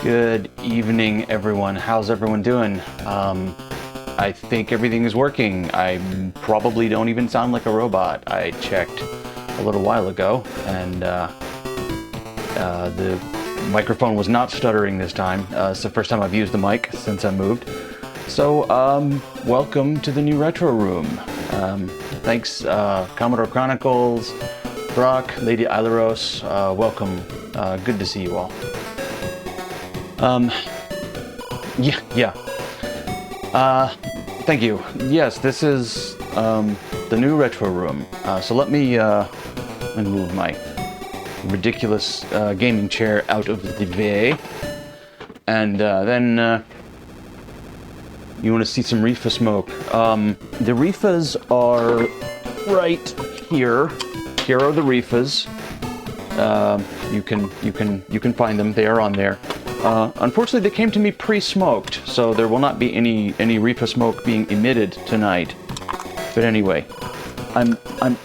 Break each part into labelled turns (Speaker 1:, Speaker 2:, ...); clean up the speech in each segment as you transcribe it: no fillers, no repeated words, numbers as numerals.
Speaker 1: Good evening, everyone. How's everyone doing? I think everything is working. I probably don't even sound like a robot. I checked a little while ago, and the microphone was not stuttering this time. It's the first time I've used the mic since I moved. So, welcome to the new Retro Room. Thanks, Commodore Chronicles, Brock, Lady Aileros. Welcome. Good to see you all. Thank you. Yes, this is the new Retro Room. So let me move my ridiculous gaming chair out of the way, and then you want to see some reefa smoke. The reefas are right here. Here are the reefas. You can find them. They are on there. Unfortunately, they came to me pre-smoked, so there will not be any reefa smoke being emitted tonight. But anyway, I'm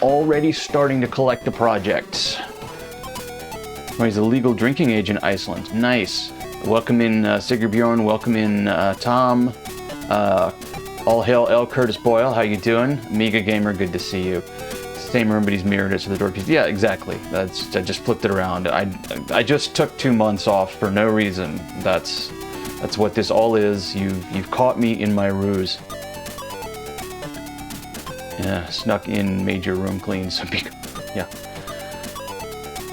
Speaker 1: already starting to collect the projects. Oh, he's a legal drinking age in Iceland. Nice. Welcome in Sigurbjorn. Welcome in Tom. All hail L. Curtis Boyle. How you doing? Amiga Gamer. Good to see you. Same room, but he's mirrored it so the door piece. Yeah, exactly. I just flipped it around. I just took 2 months off for no reason. That's what this all is. You've caught me in my ruse. Yeah, snuck in, made your room clean. So yeah.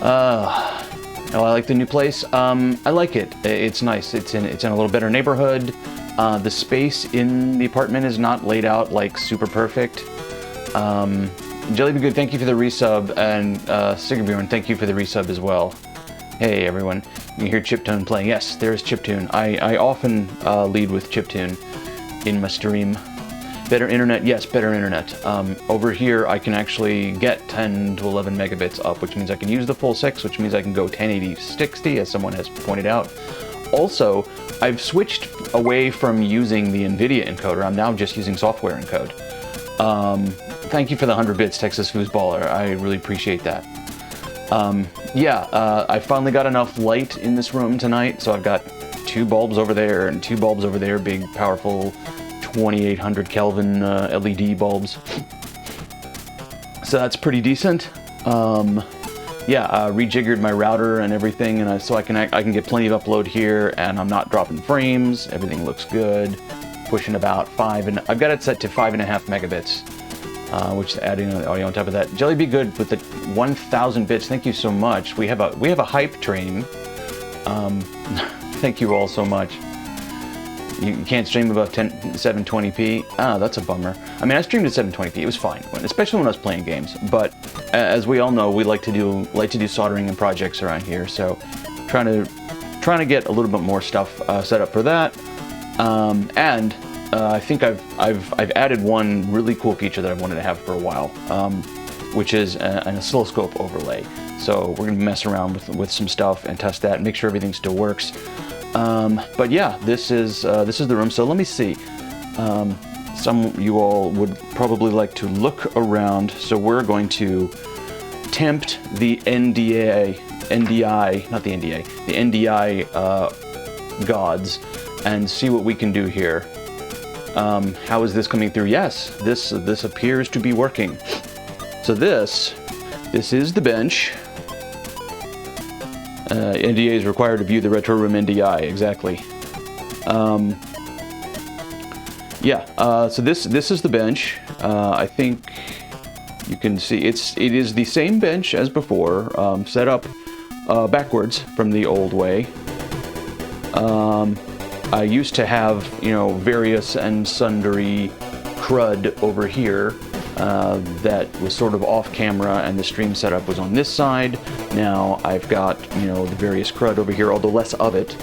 Speaker 1: Oh, I like the new place. I like it. It's nice. It's in a little better neighborhood. The space in the apartment is not laid out like super perfect. Jellyby Good, thank you for the resub, and Sigurbjorn, thank you for the resub as well. Hey everyone, you hear Chiptune playing. Yes, there's Chiptune. I often lead with Chiptune in my stream. Better internet? Yes, better internet. Over here I can actually get 10 to 11 megabits up, which means I can use the full 6, which means I can go 1080-60, as someone has pointed out. Also, I've switched away from using the NVIDIA encoder. I'm now just using software encode. Thank you for the 100 bits, Texas Foosballer. I really appreciate that. I finally got enough light in this room tonight, so I've got 2 bulbs over there and 2 bulbs over there, big, powerful 2800 Kelvin LED bulbs. So that's pretty decent. Rejiggered my router and everything, and so I can get plenty of upload here, and I'm not dropping frames. Everything looks good. Pushing about 5, and I've got it set to 5.5 megabits. Which is adding the audio on top of that. Jellyby Good with the 1,000 bits. Thank you so much. We have a hype train. Thank you all so much. You can't stream above 720p. That's a bummer. I mean, I streamed at 720p. It was fine, especially when I was playing games. But as we all know, we like to do soldering and projects around here. So trying to get a little bit more stuff set up for that. I think I've added one really cool feature that I've wanted to have for a while, which is an oscilloscope overlay. So we're gonna mess around with some stuff and test that and make sure everything still works. But yeah, this is the room. So let me see. Some you all would probably like to look around. So we're going to tempt the NDI gods and see what we can do here. How is this coming through? Yes, this appears to be working. So this is the bench. NDA is required to view the Retro Room NDI, exactly. So this is the bench. I think you can see it is the same bench as before, set up backwards from the old way. I used to have, various and sundry crud over here that was sort of off camera, and the stream setup was on this side. Now I've got, the various crud over here, although less of it,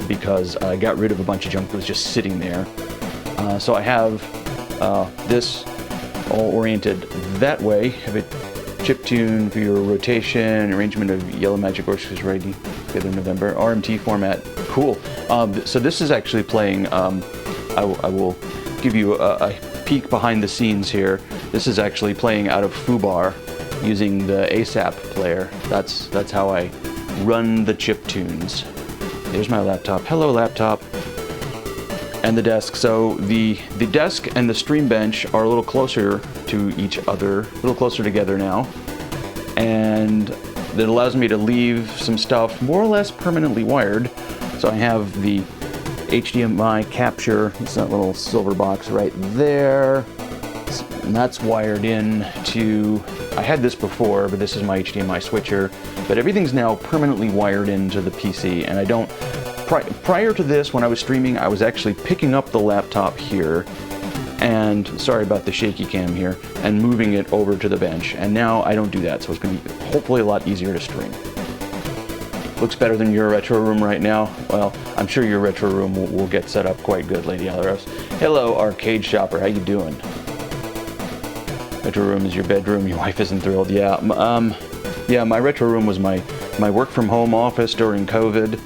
Speaker 1: because I got rid of a bunch of junk that was just sitting there. So I have this all oriented that way. Have a chiptune for your rotation, arrangement of Yellow Magic Orchestras ready together in November, RMT format. Cool. So this is actually playing, I will give you a peek behind the scenes here. This is actually playing out of Foobar using the ASAP player. That's how I run the chiptunes. There's my laptop. Hello, laptop. And the desk. So the desk and the stream bench are a little closer to each other, a little closer together now. And that allows me to leave some stuff more or less permanently wired. So I have the HDMI capture. It's that little silver box right there. And that's wired in to, I had this before, but this is my HDMI switcher. But everything's now permanently wired into the PC, and I don't, prior to this, when I was streaming, I was actually picking up the laptop here, and, sorry about the shaky cam here, and moving it over to the bench. And now I don't do that, so it's going to be hopefully a lot easier to stream. Looks better than your retro room right now. Well, I'm sure your retro room will get set up quite good, Lady Alaros. Hello, arcade shopper, how you doing? Retro room is your bedroom. Your wife isn't thrilled. Yeah, yeah. My retro room was my work from home office during COVID,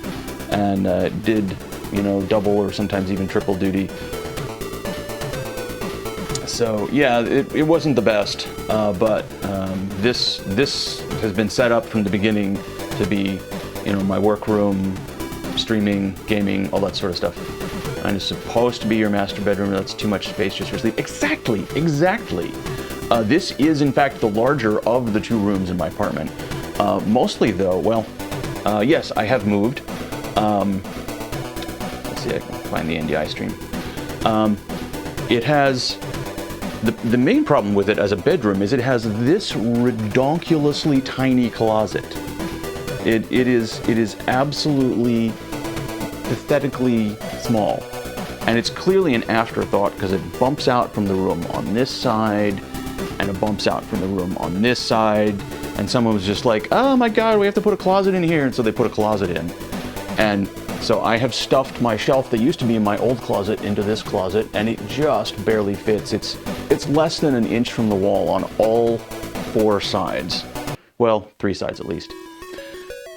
Speaker 1: and did, you know, double or sometimes even triple duty. So yeah, it wasn't the best, but this has been set up from the beginning to be, you know, my work room, streaming, gaming, all that sort of stuff. And it's supposed to be your master bedroom. That's too much space just for sleep. Exactly. This is, in fact, the larger of the two rooms in my apartment. Mostly, though, well, yes, I have moved. Let's see, I can find the NDI stream. It has, the main problem with it as a bedroom is it has this redonkulously tiny closet. It is absolutely pathetically small. And it's clearly an afterthought because it bumps out from the room on this side, and it bumps out from the room on this side, and someone was just like, oh my god, we have to put a closet in here, and so they put a closet in. And so I have stuffed my shelf that used to be in my old closet into this closet, and it just barely fits. It's less than an inch from the wall on all four sides. Well, three sides at least.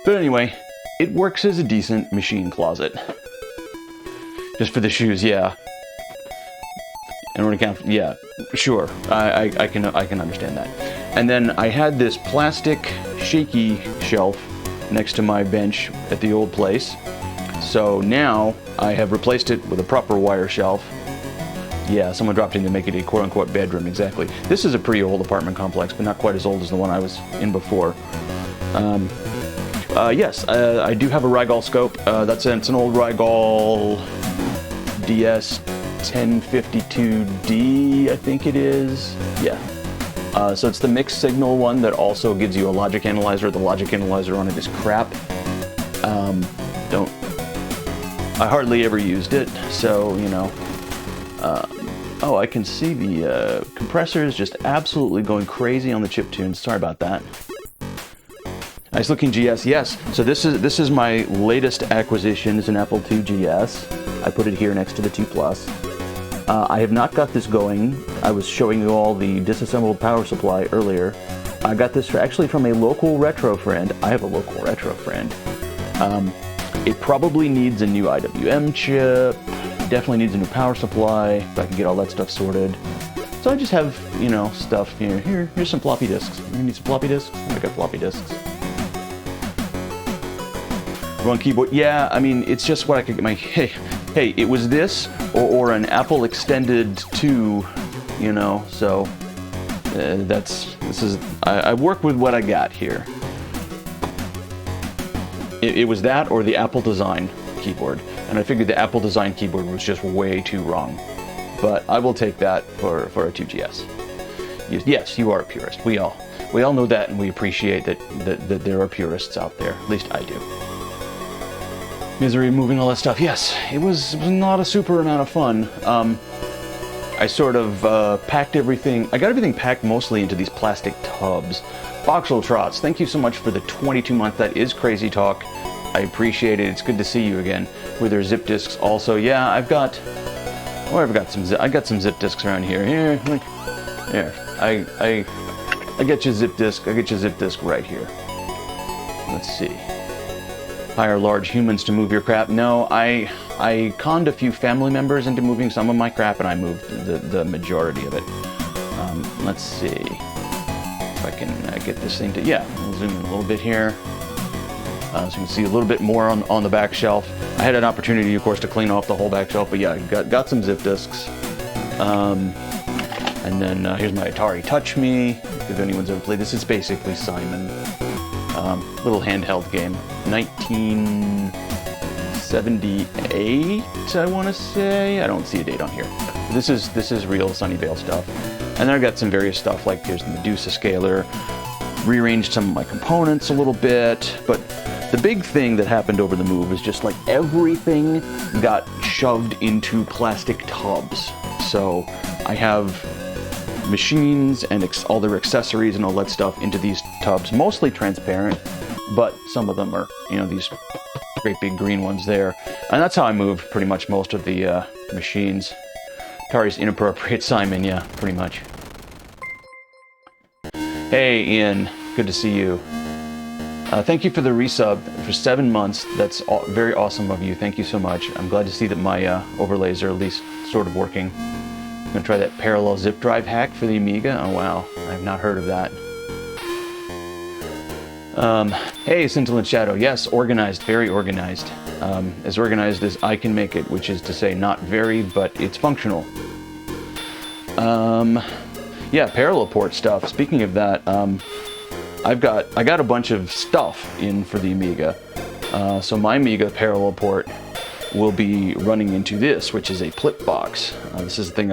Speaker 1: But anyway, it works as a decent machine closet. Just for the shoes, yeah. In order to count, yeah, sure. I can understand that. And then I had this plastic shaky shelf next to my bench at the old place. So now I have replaced it with a proper wire shelf. Yeah, someone dropped in to make it a quote-unquote bedroom, exactly. This is a pretty old apartment complex, but not quite as old as the one I was in before. Yes, I do have a Rigol scope. It's an old Rigol DS 1052D, I think it is. Yeah. So it's the mixed signal one that also gives you a logic analyzer. The logic analyzer on it is crap. I hardly ever used it, so, you know. Oh, I can see the compressors just absolutely going crazy on the chiptunes. Sorry about that. Nice looking GS, yes. So this is my latest acquisition, is an Apple II GS. I put it here next to the 2 Plus. I have not got this going. I was showing you all the disassembled power supply earlier. I got this actually from a local retro friend. I have a local retro friend. It probably needs a new IWM chip. Definitely needs a new power supply, if I can get all that stuff sorted. So I just have, you know, stuff here. Here's some floppy disks. You need some floppy disks? I got floppy disks. Wrong keyboard. Yeah, I mean, it's just what I could get my... Hey, it was this or an Apple Extended 2, you know, so I work with what I got here. It was that or the Apple Design keyboard, and I figured the Apple Design keyboard was just way too wrong. But I will take that for a 2GS. Yes, you are a purist. We all know that, and we appreciate that there are purists out there. At least I do. Misery, moving, all that stuff. Yes, it was not a super amount of fun. I sort of packed everything. I got everything packed mostly into these plastic tubs. Boxel Trots, thank you so much for the 22-month. That is crazy talk. I appreciate it. It's good to see you again. With their zip disks also. Yeah, I got some zip disks around here. Here. I get your zip disk. I get your zip disk right here. Let's see. Hire large humans to move your crap. No, I conned a few family members into moving some of my crap, and I moved the majority of it. Let's see if I can get this thing to... Yeah, we'll zoom in a little bit here. So you can see a little bit more on the back shelf. I had an opportunity, of course, to clean off the whole back shelf, but yeah, got some zip discs. And then here's my Atari Touch Me, if anyone's ever played this. It's basically Simon. Little handheld game. 1978, I want to say. I don't see a date on here. This is real Sunnyvale stuff. And then I've got some various stuff, like here's the Medusa scaler. Rearranged some of my components a little bit, but the big thing that happened over the move is just like everything got shoved into plastic tubs. So I have machines and all their accessories and all that stuff into these tubs, mostly transparent, but some of them are, these great big green ones there. And that's how I moved pretty much most of the machines. Atari's inappropriate Simon, yeah, pretty much. Hey, Ian, good to see you. Thank you for the resub for 7 months. That's very awesome of you. Thank you so much. I'm glad to see that my overlays are at least sort of working. I'm gonna try that parallel zip drive hack for the Amiga. Oh wow, I've not heard of that. Hey, Scintillant Shadow. Yes, organized, very organized. As organized as I can make it, which is to say not very, but it's functional. Yeah, parallel port stuff. Speaking of that, I got a bunch of stuff in for the Amiga. So my Amiga parallel port will be running into this, which is a flip box. This is the thing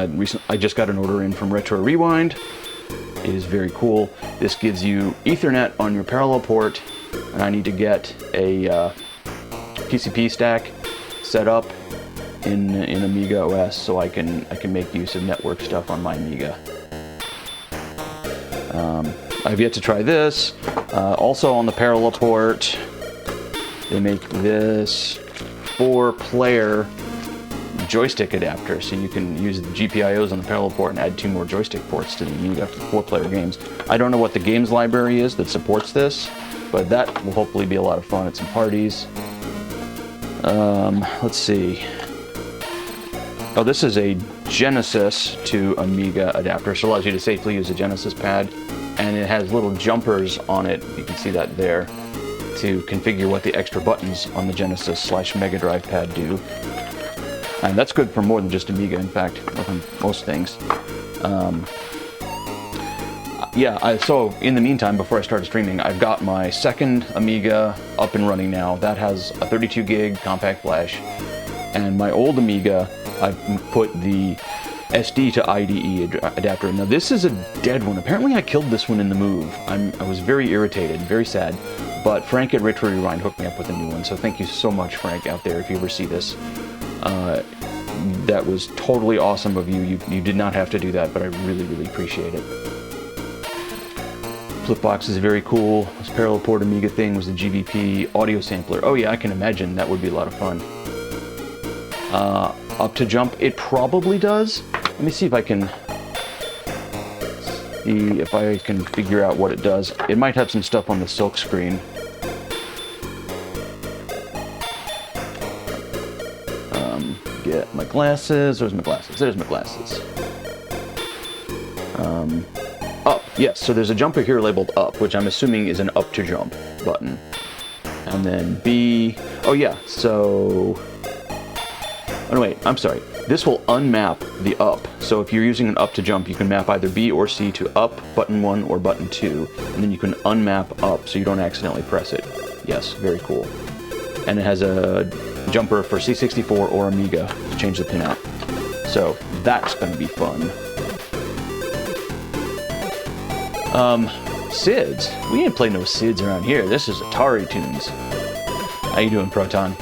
Speaker 1: I just got an order in from Retro Rewind. It is very cool. This gives you Ethernet on your parallel port, and I need to get a PCP stack set up in Amiga OS so I can make use of network stuff on my Amiga. I've yet to try this. Also on the parallel port, they make this 4-player joystick adapter, so you can use the GPIOs on the parallel port and add 2 more joystick ports to the Amiga for 4-player games. I don't know what the games library is that supports this, but that will hopefully be a lot of fun at some parties. Let's see. Oh, this is a Genesis to Amiga adapter, so it allows you to safely use a Genesis pad, and it has little jumpers on it, you can see that there, to configure what the extra buttons on the Genesis/Mega Drive pad do. And that's good for more than just Amiga, in fact, more than most things. So in the meantime, before I started streaming, I've got my second Amiga up and running now. That has a 32 gig compact flash, and my old Amiga, I've put the SD to IDE adapter. Now this is a dead one. Apparently I killed this one in the move. I was very irritated, very sad, but Frank at Retro Rewind hooked me up with a new one, so thank you so much, Frank, out there, if you ever see this. That was totally awesome of you. You did not have to do that, but I really, really appreciate it. Flipbox is very cool. This parallel port Amiga thing was the GVP audio sampler. Oh yeah, I can imagine that would be a lot of fun. Up to jump, it probably does. Let me see if I can figure out what it does. It might have some stuff on the silk screen. Get my glasses. Where's my glasses? There's my glasses. Up, yes. So there's a jumper here labeled up, which I'm assuming is an up to jump button. And then B. Oh yeah. So. Oh no, wait. I'm sorry. This will unmap the up. So if you're using an up to jump, you can map either B or C to up, button 1 or button 2, and then you can unmap up so you don't accidentally press it. Yes, very cool. And it has a jumper for C64 or Amiga to change the pin out. So that's going to be fun. SIDS. We ain't play no SIDS around here. This is Atari tunes. How you doing, Proton?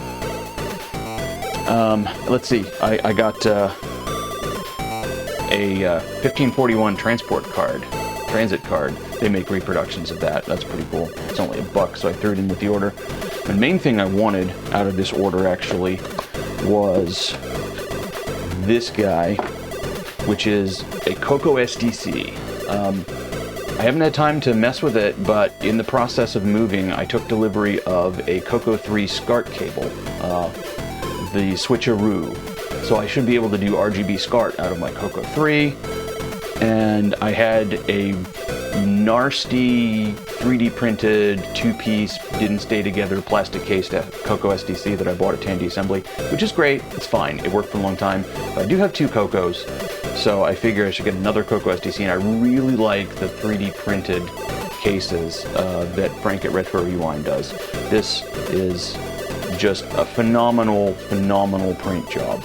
Speaker 1: Let's see. I got a 1541 transit card. They make reproductions of that. That's pretty cool. It's only $1, so I threw it in with the order. The main thing I wanted out of this order actually was this guy, which is a CoCo SDC. I haven't had time to mess with it, but in the process of moving, I took delivery of a CoCo 3 SCART cable, the switcheroo. So I should be able to do RGB SCART out of my CoCo 3, and I had a nasty 3D printed 2-piece didn't stay together plastic case CoCo SDC that I bought at Tandy Assembly, which is great. It's fine. It worked for a long time. But I do have 2 CoCos, so I figure I should get another CoCo SDC, and I really like the 3D printed cases that Frank at Retro Rewind does. This is just a phenomenal print job.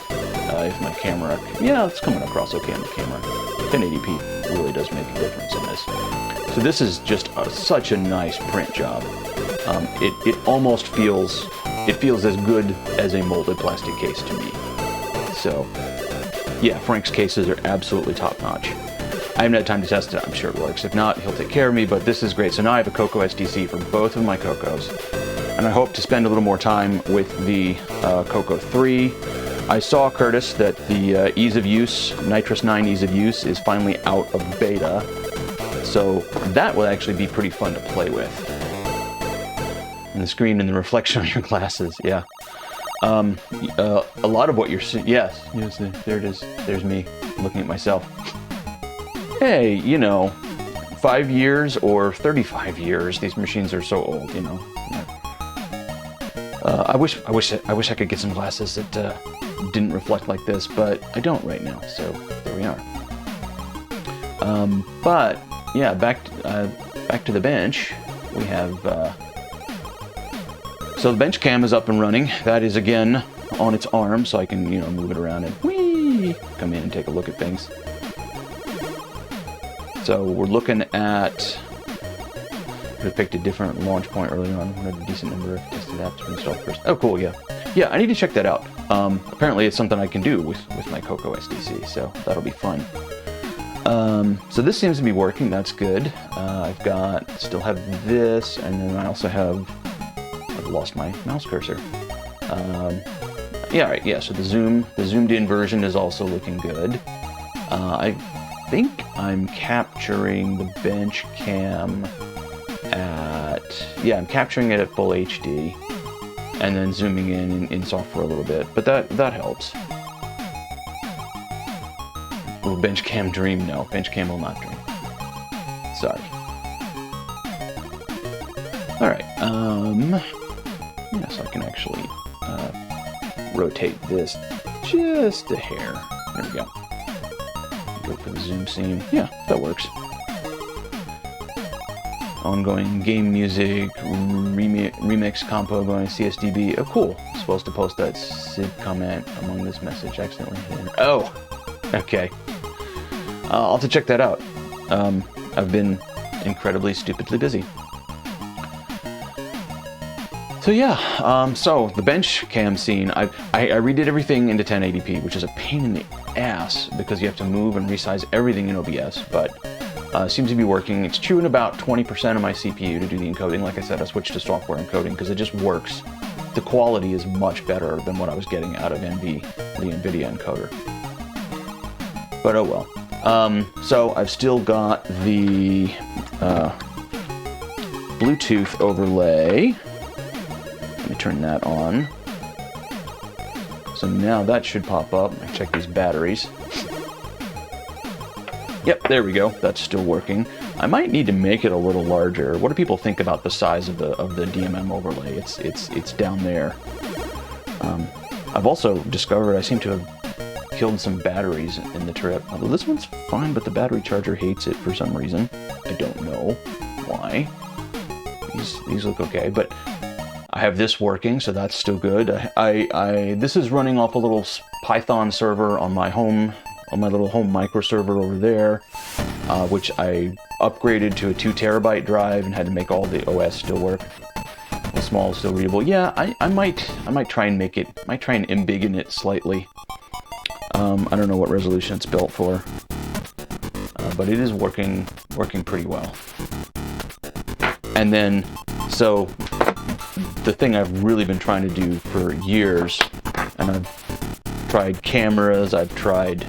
Speaker 1: If my camera, yeah, it's coming across okay on the camera. 1080p really does make a difference in this. So this is just such a nice print job. It almost feels as good as a molded plastic case to me. So yeah, Frank's cases are absolutely top notch. I haven't had time to test it. I'm sure it works. If not, he'll take care of me, but this is great. So now I have a CoCo SDC for both of my CoCos, and I hope to spend a little more time with the CoCo 3. I saw, Curtis, that the ease of use, Nitrous 9 ease of use, is finally out of beta. So that will actually be pretty fun to play with. And the screen and the reflection on your glasses, yeah. A lot of what you're seeing, yes, there it is. There's me looking at myself. Hey, you know, 5 years or 35 years, these machines are so old, you know. I wish I could get some glasses that didn't reflect like this, but I don't right now, so there we are. But yeah, back to the bench. We have so the bench cam is up and running. That is again on its arm, so I can move it around and whee, come in and take a look at things. So we're looking at. I picked a different launch point earlier on. I had a decent number of tested apps to install first. Oh, cool, yeah. Yeah, I need to check that out. Apparently it's something I can do with my CoCo SDC, so that'll be fun. So this seems to be working, that's good. Still have this, and then I also I've lost my mouse cursor. Yeah, all right, yeah, so the zoomed in version is also looking good. I think I'm capturing the bench cam I'm capturing it at full HD and then zooming in software a little bit, but that helps. Will bench cam dream? No, bench cam will not dream. Sorry. All right. Yeah, so I can actually rotate this just a hair. There we go. Go for the zoom scene. Yeah, that works. Ongoing game music, remix compo going CSDB. Oh, cool. I'm supposed to post that SID comment among this message accidentally. Oh, okay. I'll have to check that out. I've been incredibly stupidly busy. So yeah, so the bench cam scene, I redid everything into 1080p, which is a pain in the ass because you have to move and resize everything in OBS, but seems to be working. It's chewing about 20% of my CPU to do the encoding. Like I said, I switched to software encoding because it just works. The quality is much better than what I was getting out of the NVIDIA encoder. But oh well. So I've still got the Bluetooth overlay. Let me turn that on. So now that should pop up. I check these batteries. Yep, there we go. That's still working. I might need to make it a little larger. What do people think about the size of the DMM overlay? It's down there. I've also discovered I seem to have killed some batteries in the trip. Although this one's fine, but the battery charger hates it for some reason. I don't know why. These look okay, but I have this working, so that's still good. This is running off a little Python server on my little home micro server over there, which I upgraded to a 2 terabyte drive and had to make all the OS still work. The small is still readable. Yeah, I might try and make it. Might try and embiggen it slightly. I don't know what resolution it's built for, but it is working pretty well. And then, so the thing I've really been trying to do for years, and I've tried cameras, I've tried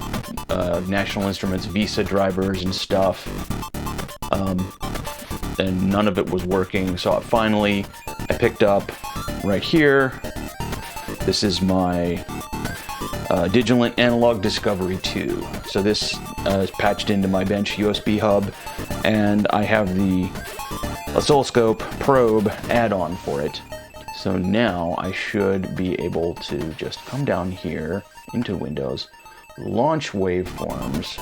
Speaker 1: National Instruments VESA drivers and stuff, and none of it was working. So finally, I picked up right here. This is my Digilant Analog Discovery 2. So this is patched into my bench USB hub, and I have the oscilloscope probe add-on for it. So now I should be able to just come down here into Windows, launch waveforms,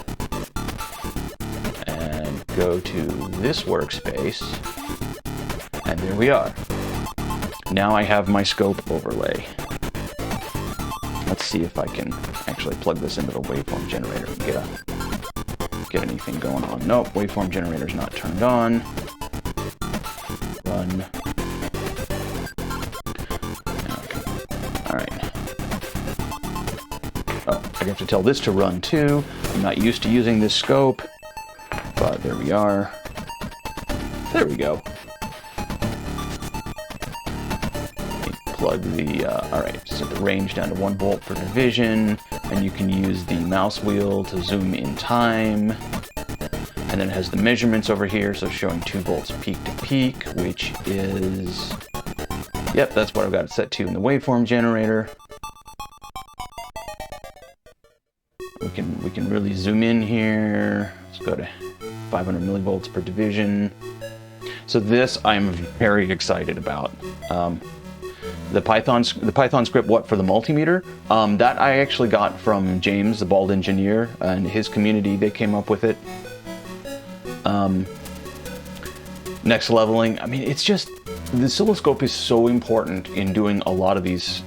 Speaker 1: and go to this workspace, and there we are. Now I have my scope overlay. Let's see if I can actually plug this into the waveform generator and get anything going on. Nope, waveform generator's not turned on. Run. Alright. Oh, I have to tell this to run too. I'm not used to using this scope, but there we are. There we go. Plug the, alright, set the range down to 1 volt per division, and you can use the mouse wheel to zoom in time. And then it has the measurements over here, so showing 2 volts peak to peak, which is, yep, that's what I've got it set to in the waveform generator. We can really zoom in here. Let's go to 500 millivolts per division. So this I'm very excited about. The Python script, what, for the multimeter? That I actually got from James, the bald engineer, and his community. They came up with it. Next leveling. I mean, it's just, the oscilloscope is so important in doing a lot of this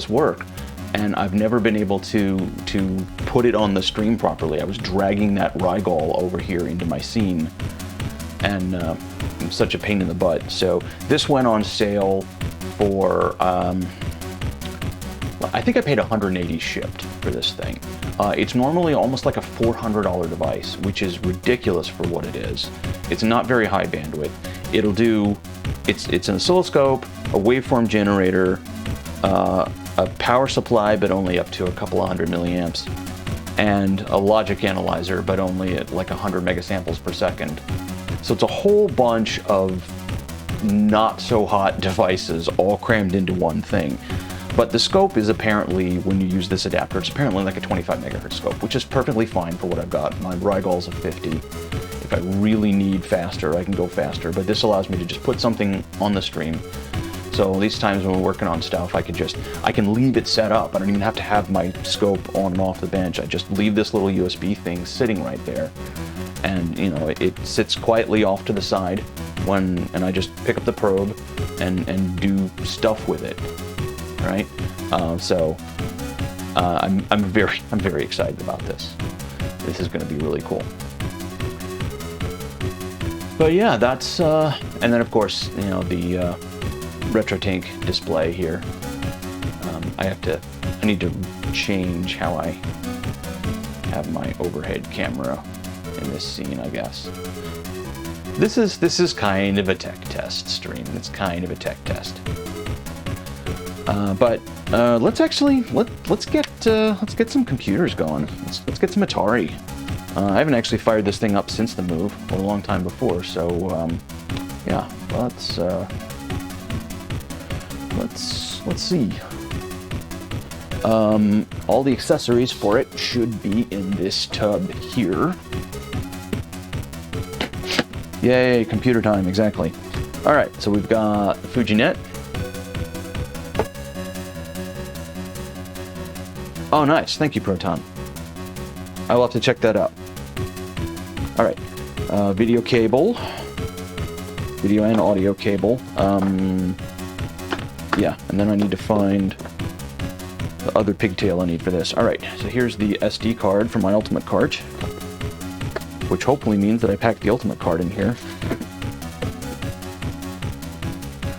Speaker 1: work, and I've never been able to put it on the stream properly. I was dragging that Rygol over here into my scene, and such a pain in the butt. So this went on sale for, I think I paid 180 shipped for this thing. It's normally almost like a $400 device, which is ridiculous for what it is. It's not very high bandwidth. It'll do, it's an oscilloscope, a waveform generator, a power supply, but only up to a couple of 100 milliamps, and a logic analyzer, but only at like 100 megasamples per second. So it's a whole bunch of not so hot devices all crammed into one thing. But the scope is apparently, when you use this adapter, it's apparently like a 25 megahertz scope, which is perfectly fine for what I've got. My Rygol's a 50. If I really need faster, I can go faster, but this allows me to just put something on the stream. So these times when we're working on stuff, I can leave it set up. I don't even have to have my scope on and off the bench. I just leave this little USB thing sitting right there. And, you know, it sits quietly off to the side and I just pick up the probe and do stuff with it, right? I'm very excited about this. This is going to be really cool. But yeah, that's and then of course, you know, the RetroTink display here. I need to change how I have my overhead camera in this scene, I guess. This is kind of a tech test stream. It's kind of a tech test. But let's get some computers going. Let's get some Atari. I haven't actually fired this thing up since the move, or a long time before. So yeah, let's see. All the accessories for it should be in this tub here. Yay, computer time, exactly. All right, so we've got the FujiNet. Oh, nice. Thank you, Proton. I'll have to check that out. All right, video cable, video and audio cable. Yeah, and then I need to find the other pigtail I need for this. All right, so here's the SD card for my Ultimate cart, which hopefully means that I packed the Ultimate card in here.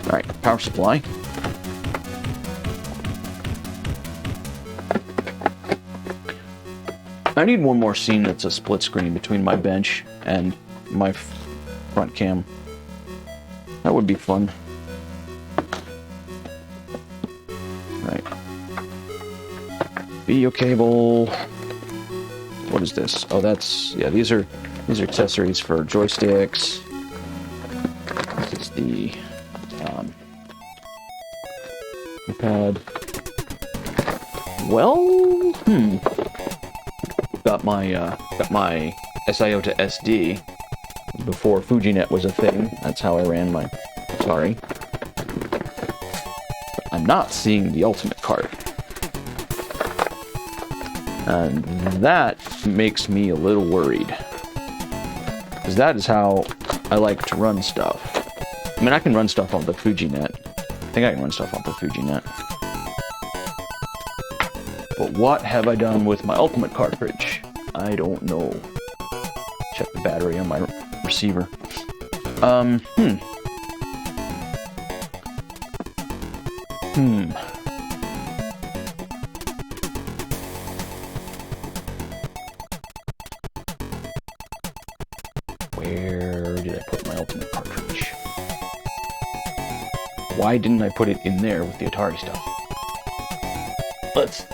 Speaker 1: All right, power supply. I need one more scene that's a split screen between my bench and my front cam. That would be fun. Right. Video cable. What is this? Oh, that's, yeah, these are accessories for joysticks. This is the iPad. Well, got my SIO to SD before FujiNet was a thing. That's how I ran my Atari. But I'm not seeing the ultimate card. And that makes me a little worried. Because that is how I like to run stuff. I mean, I can run stuff off the FujiNet. I think I can run stuff off the FujiNet. But what have I done with my ultimate cartridge? I don't know. Check the battery on my receiver. Where did I put my ultimate cartridge? Why didn't I put it in there with the Atari stuff? Let's see.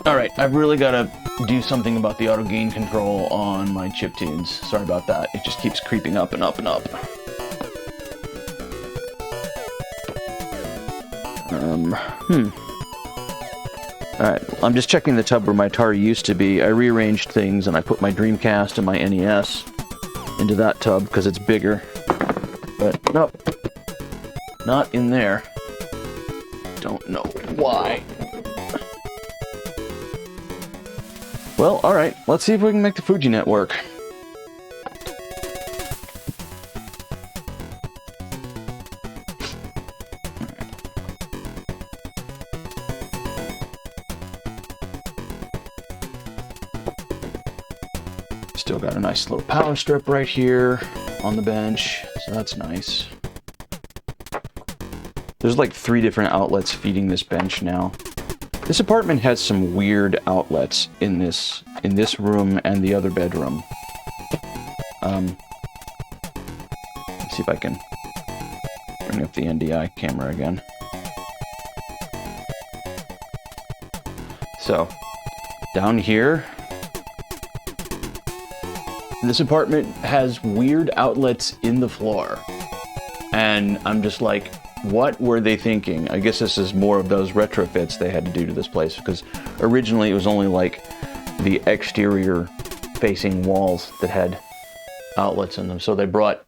Speaker 1: Alright, I've really got to do something about the auto gain control on my chiptunes. Sorry about that. It just keeps creeping up and up and up. Alright, I'm just checking the tub where my Atari used to be. I rearranged things and I put my Dreamcast and my NES into that tub because it's bigger. But nope, not in there. Don't know why. Well, alright, let's see if we can make the FujiNet work. Still got a nice little power strip right here on the bench, so that's nice. There's like 3 different outlets feeding this bench now. This apartment has some weird outlets in this room and the other bedroom. Let's see if I can bring up the NDI camera again. So, down here, this apartment has weird outlets in the floor. And I'm just like, what were they thinking? I guess this is more of those retrofits they had to do to this place, because originally it was only like the exterior facing walls that had outlets in them. So they brought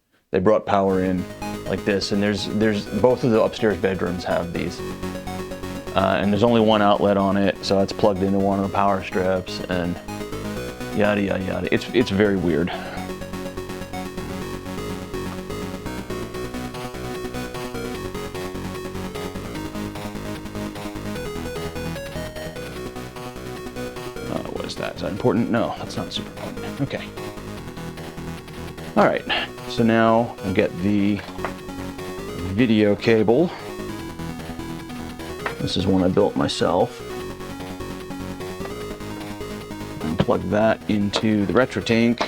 Speaker 1: power in like this, and there's both of the upstairs bedrooms have these. And there's only one outlet on it, so that's plugged into one of the power strips, and yada yada yada. It's very weird. What is that? Is that important? No, that's not super important. Okay. All right. So now I'll get the video cable. This is one I built myself. And plug that into the retro tank.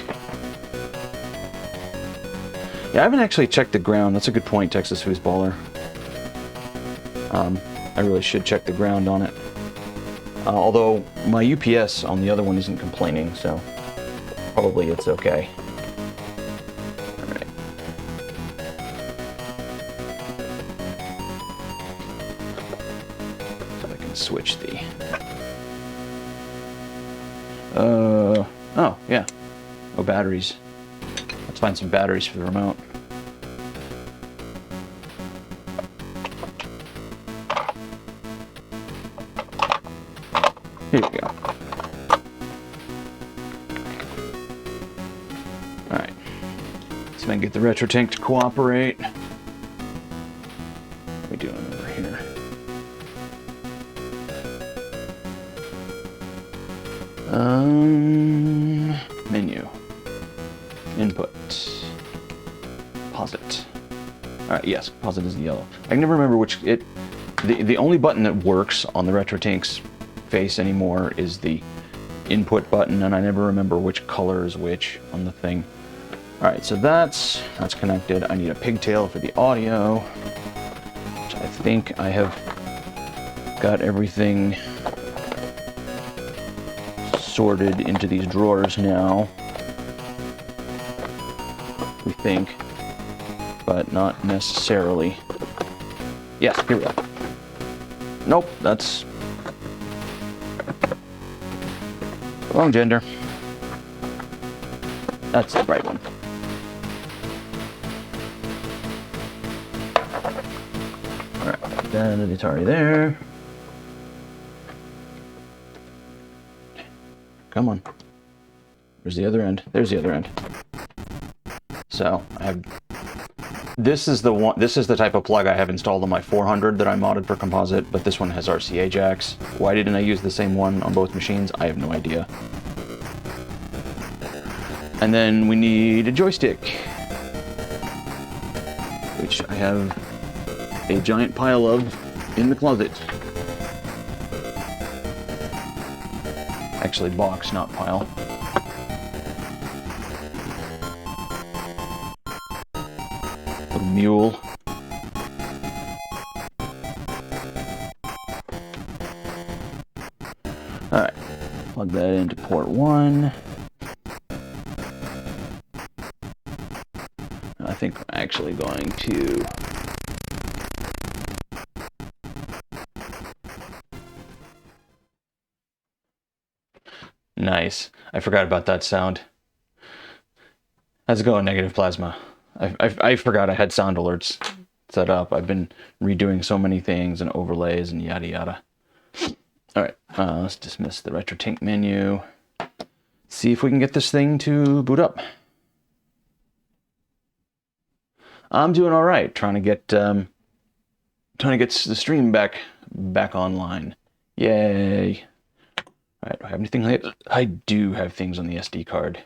Speaker 1: Yeah, I haven't actually checked the ground. That's a good point, Texas Foosballer. I really should check the ground on it. Although my UPS on the other one isn't complaining, so probably it's okay. Alright. So I can switch the... oh, yeah. Oh, batteries. Let's find some batteries for the remote. Here we go. Alright. So I can get the retro tank to cooperate. What are we doing over here? Menu. Input. Posit. Alright, yes, posit is the yellow. I can never remember which the only button that works on the retro tank's face anymore is the input button, and I never remember which color is which on the thing. Alright, so that's connected. I need a pigtail for the audio, which I think I have got everything sorted into these drawers now. We think, but not necessarily. Yes, here we go. Nope, that's wrong gender. That's the right one. Alright, then the Atari there. Come on. Where's the other end? There's the other end. So I have. This is the one. This is the type of plug I have installed on my 400 that I modded for composite, but this one has RCA jacks. Why didn't I use the same one on both machines? I have no idea. And then we need a joystick, which I have a giant pile of in the closet. Actually, box, not pile. Little mule. Alright, plug that into port 1. I think I'm actually going to Nice. I forgot about that sound. How's it going, Negative Plasma? I forgot I had sound alerts set up. I've been redoing so many things and overlays and yada yada. Alright, let's dismiss the RetroTink menu. See if we can get this thing to boot up. I'm doing all right, trying to get the stream back online. Yay! All right, do I have anything? I do have things on the SD card.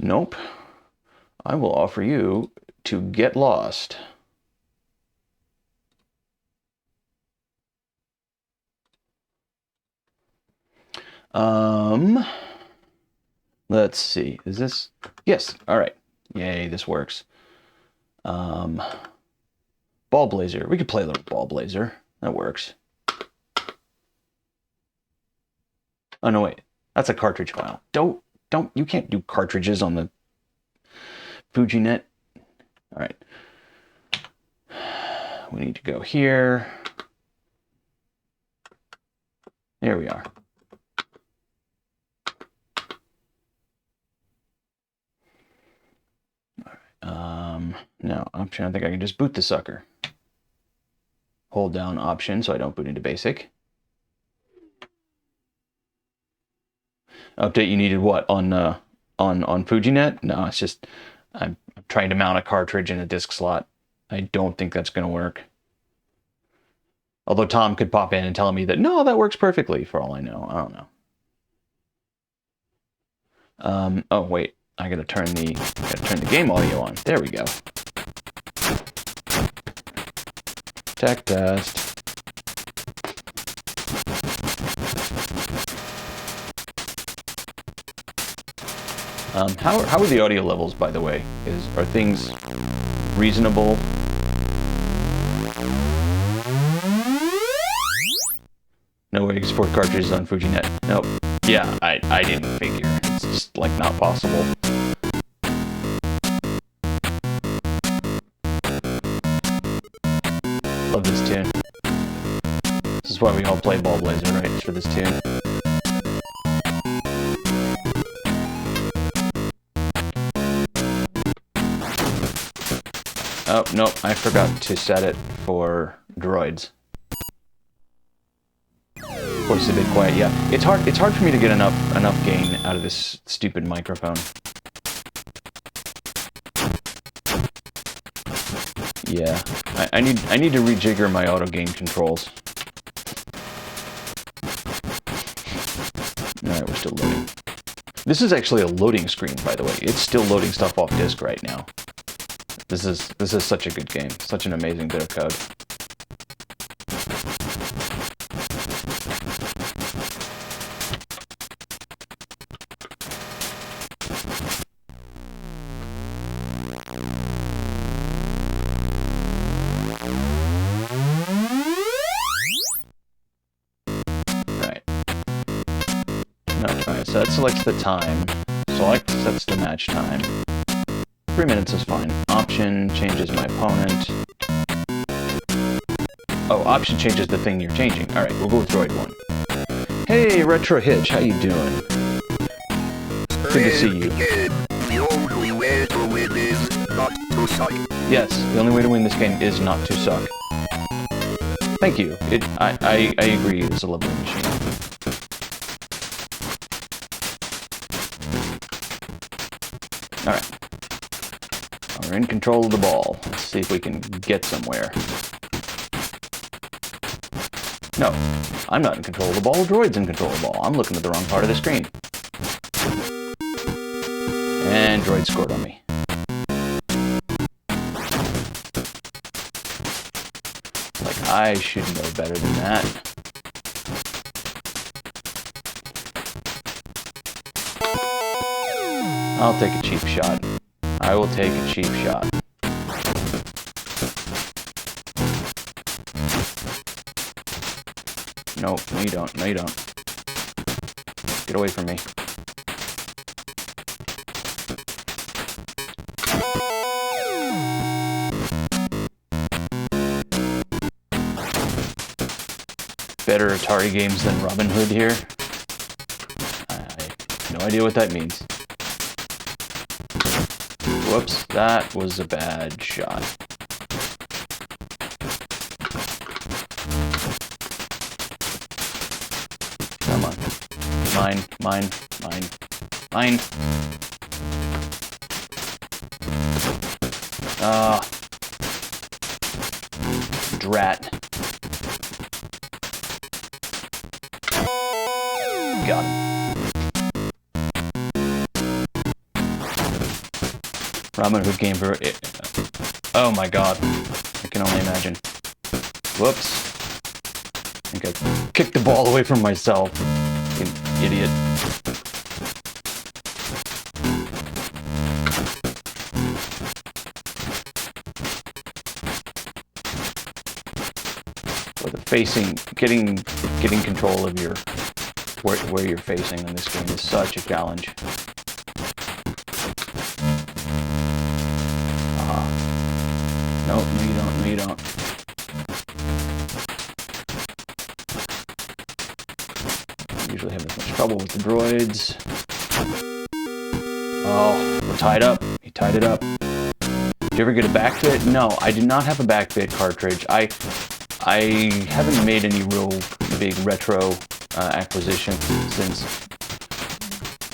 Speaker 1: Nope. I will offer you to get lost. Let's see. Is this? Yes. All right. Yay, this works. Ball Blazer. We could play a little Ball Blazer. That works. Oh, no, wait. That's a cartridge file. You can't do cartridges on the FujiNet. All right. We need to go here. There we are. No, option. I think I can just boot the sucker. Hold down option so I don't boot into basic. Update you needed what on FujiNet? No, it's just I'm trying to mount a cartridge in a disk slot. I don't think that's going to work. Although Tom could pop in and tell me that no, that works perfectly. For all I know, I don't know. Oh wait, I gotta turn the game audio on. There we go. Tech test. How are the audio levels, by the way? Are things reasonable? No way to export cartridges on FujiNet. Nope. Yeah, I didn't figure. It's just like not possible. Love this tune. This is why we all play Ball Blazer, right? It's for this tune. Oh, nope, I forgot to set it for droids. Voice is a bit quiet, yeah. It's hard for me to get enough gain out of this stupid microphone. Yeah, I need to rejigger my auto gain controls. Alright, we're still loading. This is actually a loading screen, by the way. It's still loading stuff off disk right now. This is such a good game. Such an amazing bit of code. So that selects the time. Select sets the match time. 3 minutes is fine. Option changes my opponent. Oh, option changes the thing you're changing. Alright, we'll go with Droid 1. Hey, Retro Hitch, how you doing? Good to see you.
Speaker 2: The only way to win is not to suck.
Speaker 1: Yes, the only way to win this game is not to suck. Thank you. I agree, it's a lovely machine. Alright. We're in control of the ball. Let's see if we can get somewhere. No, I'm not in control of the ball. Droid's in control of the ball. I'm looking at the wrong part of the screen. And Droid scored on me. Like, I should know better than that. I'll take a cheap shot. I will take a cheap shot. No, no you don't. No you don't. Get away from me. Better Atari games than Robin Hood here? I have no idea what that means. Whoops, that was a bad shot. Come on. Mine, mine, mine, mine. Drat. Got him. Robin Hood game for it. Oh my god. I can only imagine. Whoops. I think I kicked the ball away from myself. Fucking idiot. With the facing, getting control of your where you're facing in this game is such a challenge. No, no you don't, no you don't. I usually have as much trouble with the droids. Oh, we're tied up. He tied it up. Did you ever get a backbit? No, I did not have a backbit cartridge. I haven't made any real big retro acquisition since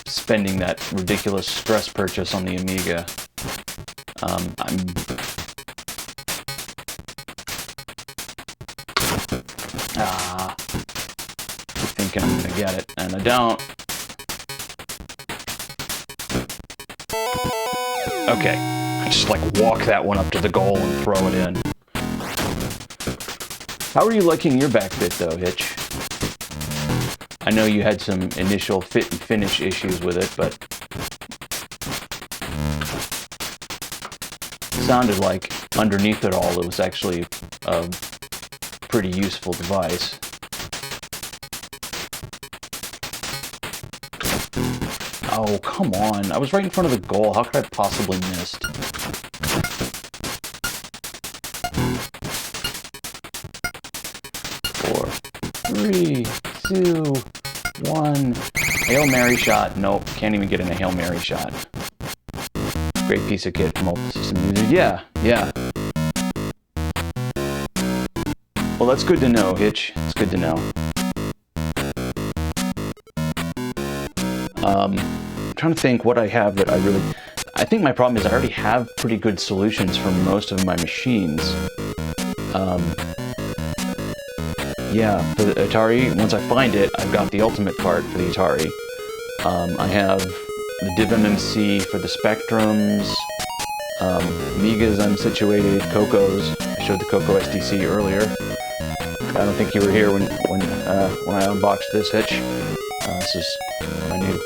Speaker 1: spending that ridiculous stress purchase on the Amiga. Keep thinking I'm gonna get it, and I don't. Okay, I just like walk that one up to the goal and throw it in. How are you liking your backbit though, Hitch? I know you had some initial fit and finish issues with it, but it sounded like underneath it all it was actually a pretty useful device. Oh, come on. I was right in front of the goal. How could I have possibly missed? Four, three, two, one. Hail Mary shot. Nope, can't even get in a Hail Mary shot. Great piece of kit from Open System Music. Yeah, yeah. Well, that's good to know, Hitch. It's good to know. I'm trying to think what I have that I really... I think my problem is I already have pretty good solutions for most of my machines. Yeah, for the Atari, once I find it, I've got the ultimate part for the Atari. I have the Div MMC for the Spectrums, Amigos I'm situated, CoCos. I showed the CoCo SDC earlier. I don't think you were here when I unboxed this, Hitch. This is my new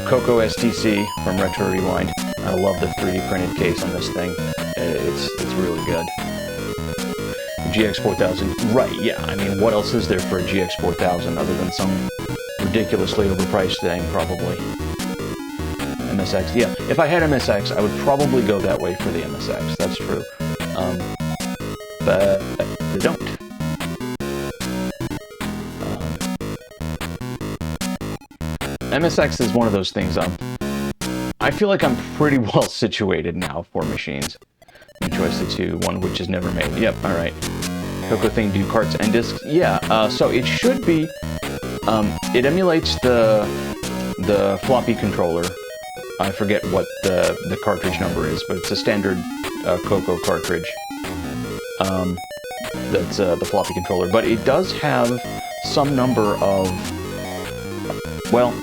Speaker 1: CoCo SDC from Retro Rewind. I love the 3D printed case on this thing. It's really good. GX4000, right? Yeah. I mean, what else is there for a GX4000 other than some ridiculously overpriced thing, probably? MSX. Yeah, if I had MSX, I would probably go that way for the MSX. That's true. But I don't. MSX is one of those things. I feel like I'm pretty well situated now for machines. Choice the two, one which is never made. Yep. All right. CoCo thing do carts and discs. Yeah. So it should be. It emulates the floppy controller. I forget what the cartridge number is, but it's a standard CoCo cartridge. That's the floppy controller, but it does have some number of. Well,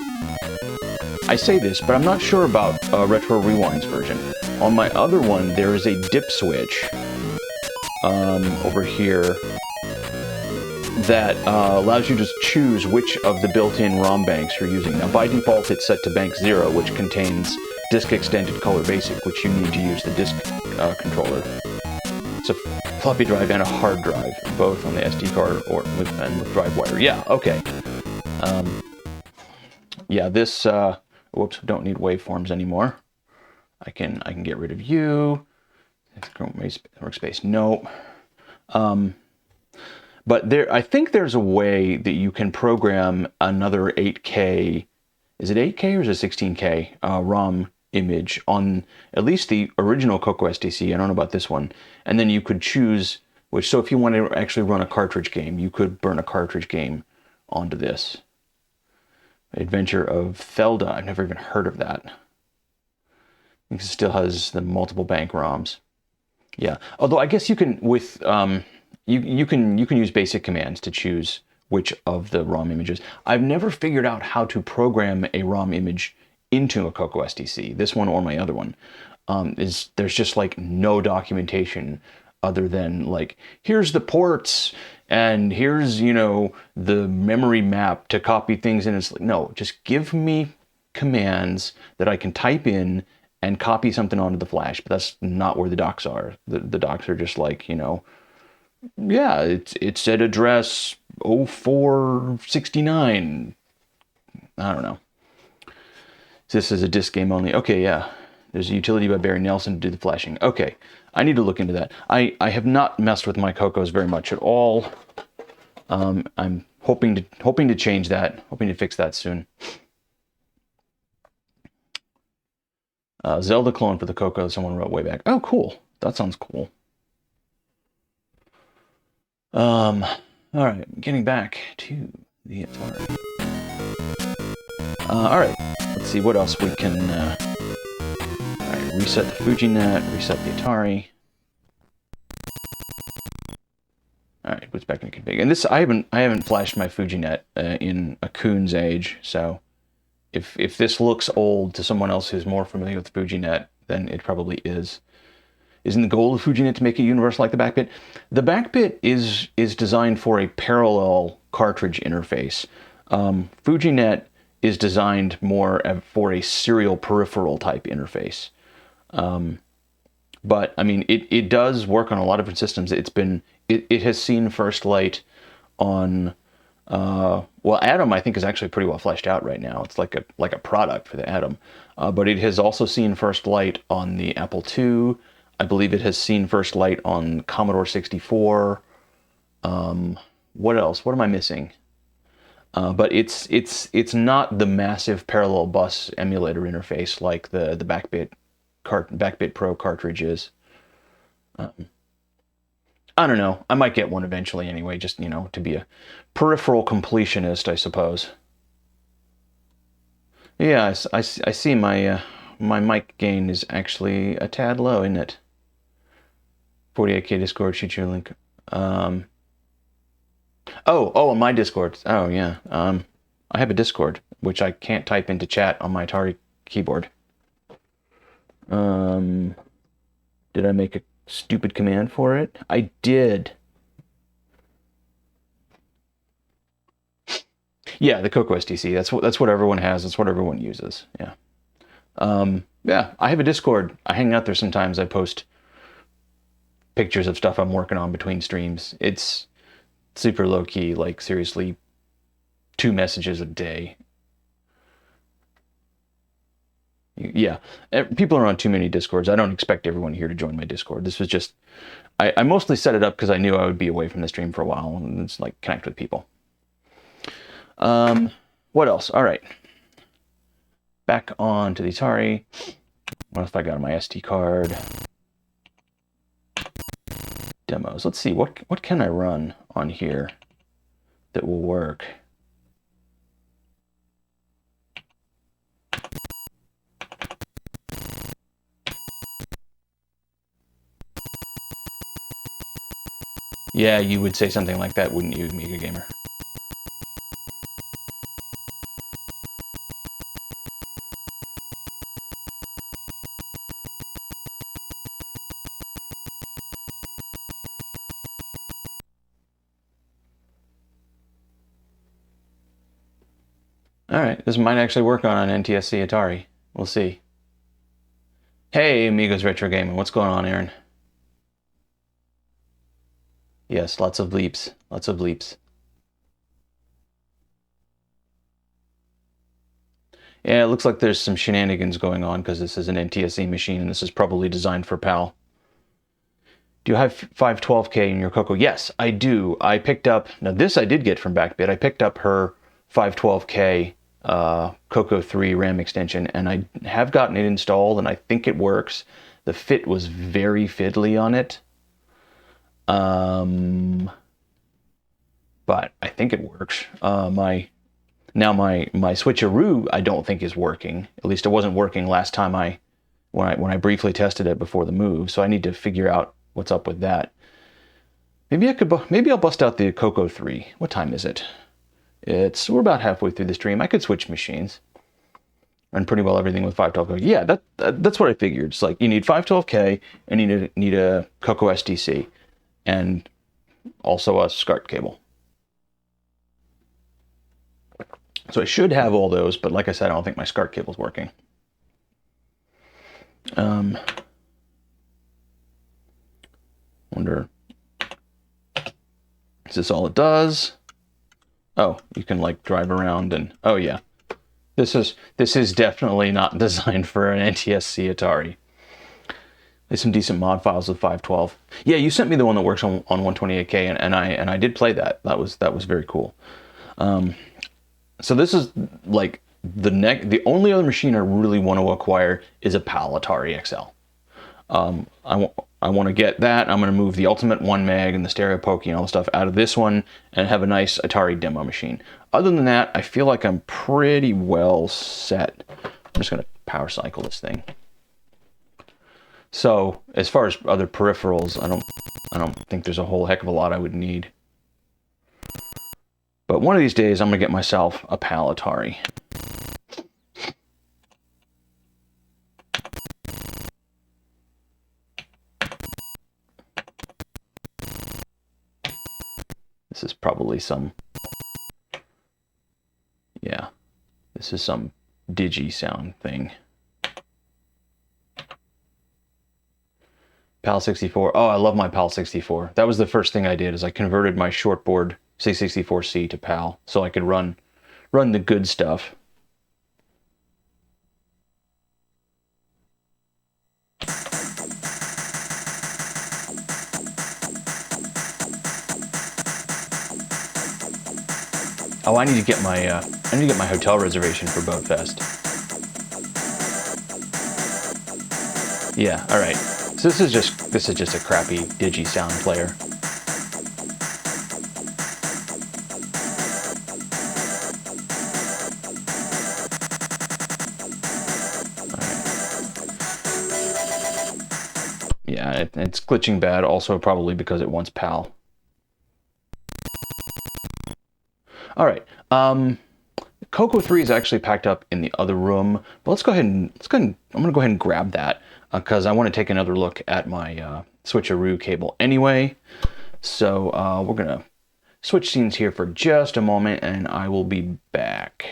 Speaker 1: I say this, but I'm not sure about Retro Rewind's version. On my other one, there is a dip switch over here that allows you to choose which of the built-in ROM banks you're using. Now, by default, it's set to bank 0, which contains Disk Extended Color Basic, which you need to use the disk controller. It's a floppy drive and a hard drive, both on the SD card or with drive wire. Yeah, okay. Yeah, this. Whoops, don't need waveforms anymore. I can get rid of you. Workspace, nope. But I think there's a way that you can program another 8K. Is it 8K or is it 16K ROM image on at least the original CoCo SDC? I don't know about this one. And then you could choose which. So if you want to actually run a cartridge game, you could burn a cartridge game onto this. Adventure of Thelda. I've never even heard of that. It still has the multiple bank ROMs. Yeah. Although I guess you can with you can use basic commands to choose which of the ROM images. I've never figured out how to program a ROM image into a CoCo SDC. This one or my other one. There's just like no documentation other than like here's the ports and here's, you know, the memory map to copy things in. It's like, no, just give me commands that I can type in and copy something onto the flash. But that's not where the docs are. The docs are just like, you know, yeah, it's at address 0469. I don't know. This is a disk game only. Okay, yeah. There's a utility by Barry Nelson to do the flashing. Okay, I need to look into that. I have not messed with my CoCos very much at all. I'm hoping to change that. Hoping to fix that soon. Zelda clone for the CoCo. Someone wrote way back. Oh, cool. That sounds cool. All right, getting back to the Atari. All right, let's see what else we can. All right, reset the FujiNet, reset the Atari. All right, what's back in config? And this, I haven't flashed my FujiNet in a coon's age. So, if this looks old to someone else who's more familiar with FujiNet, then it probably is. Isn't the goal of FujiNet to make it universal like the backbit? The backbit is designed for a parallel cartridge interface. FujiNet is designed more for a serial peripheral type interface. But I mean, it does work on a lot of different systems. It has seen first light on well, Atom I think is actually pretty well fleshed out right now. It's like a product for the Atom, but it has also seen first light on the Apple II. I believe it has seen first light on Commodore 64. What else? What am I missing? But it's not the massive parallel bus emulator interface like the Backbit Pro cartridge is. I don't know. I might get one eventually anyway, just, you know, to be a peripheral completionist, I suppose. Yeah, I see my mic gain is actually a tad low, isn't it? 48K Discord, shoot your link. Oh, on my Discord. Oh, yeah. I have a Discord, which I can't type into chat on my Atari keyboard. Did I make a stupid command for it? I did. Yeah, the CoCo SDC. That's what everyone has. That's what everyone uses. Yeah. Yeah, I have a Discord. I hang out there sometimes. I post pictures of stuff I'm working on between streams. It's super low key, like seriously 2 messages a day. Yeah, people are on too many Discords. I don't expect everyone here to join my Discord. This was just, I mostly set it up because I knew I would be away from the stream for a while, and it's like connect with people. What else? All right, back on to the Atari. What if I got my SD card? Demos. Let's see, what can I run on here that will work? Yeah, you would say something like that, wouldn't you, Amiga Gamer? All right, this might actually work on an NTSC Atari. We'll see. Hey, Amigos Retro Gaming, what's going on, Aaron? Yes, lots of bleeps. Lots of bleeps. Yeah, it looks like there's some shenanigans going on because this is an NTSC machine and this is probably designed for PAL. Do you have 512K in your CoCo? Yes, I do. I picked up, now this I did get from Backbit. I picked up her 512K CoCo 3 RAM extension and I have gotten it installed and I think it works. The fit was very fiddly on it. But I think it works. My switcheroo I don't think is working. At least it wasn't working last time when I briefly tested it before the move. So I need to figure out what's up with that. Maybe I'll bust out the CoCo 3. What time is it? We're about halfway through the stream. I could switch machines. Run pretty well everything with 512K. Yeah, that's what I figured. It's like you need 512K and you need a CoCo SDC and also a SCART cable. So I should have all those, but like I said, I don't think my SCART cable's working. Wonder, is this all it does? Oh, you can like drive around and, oh yeah. This is definitely not designed for an NTSC Atari. There's some decent mod files with 512. Yeah, you sent me the one that works on 128K, and I did play that. That was very cool. So this is like the only other machine I really want to acquire is a PAL Atari XL. I want to get that. I'm going to move the Ultimate 1 Meg and the Stereo Pokey and all the stuff out of this one and have a nice Atari demo machine. Other than that, I feel like I'm pretty well set. I'm just going to power cycle this thing. So as far as other peripherals, I don't think there's a whole heck of a lot I would need. But one of these days, I'm going to get myself a PAL Atari. This is probably some, yeah, this is some digi sound thing. PAL 64. Oh, I love my PAL 64. That was the first thing I did, is I converted my shortboard C64C to PAL so I could run the good stuff. Oh, I need to get my hotel reservation for Boat Fest. Yeah, all right. So this is just a crappy digi sound player. Yeah, it's glitching bad. Also, probably because it wants PAL. All right. CoCo 3 is actually packed up in the other room, but let's go ahead and I'm gonna go ahead and grab that because I want to take another look at my switcheroo cable anyway. So we're gonna switch scenes here for just a moment, and I will be back.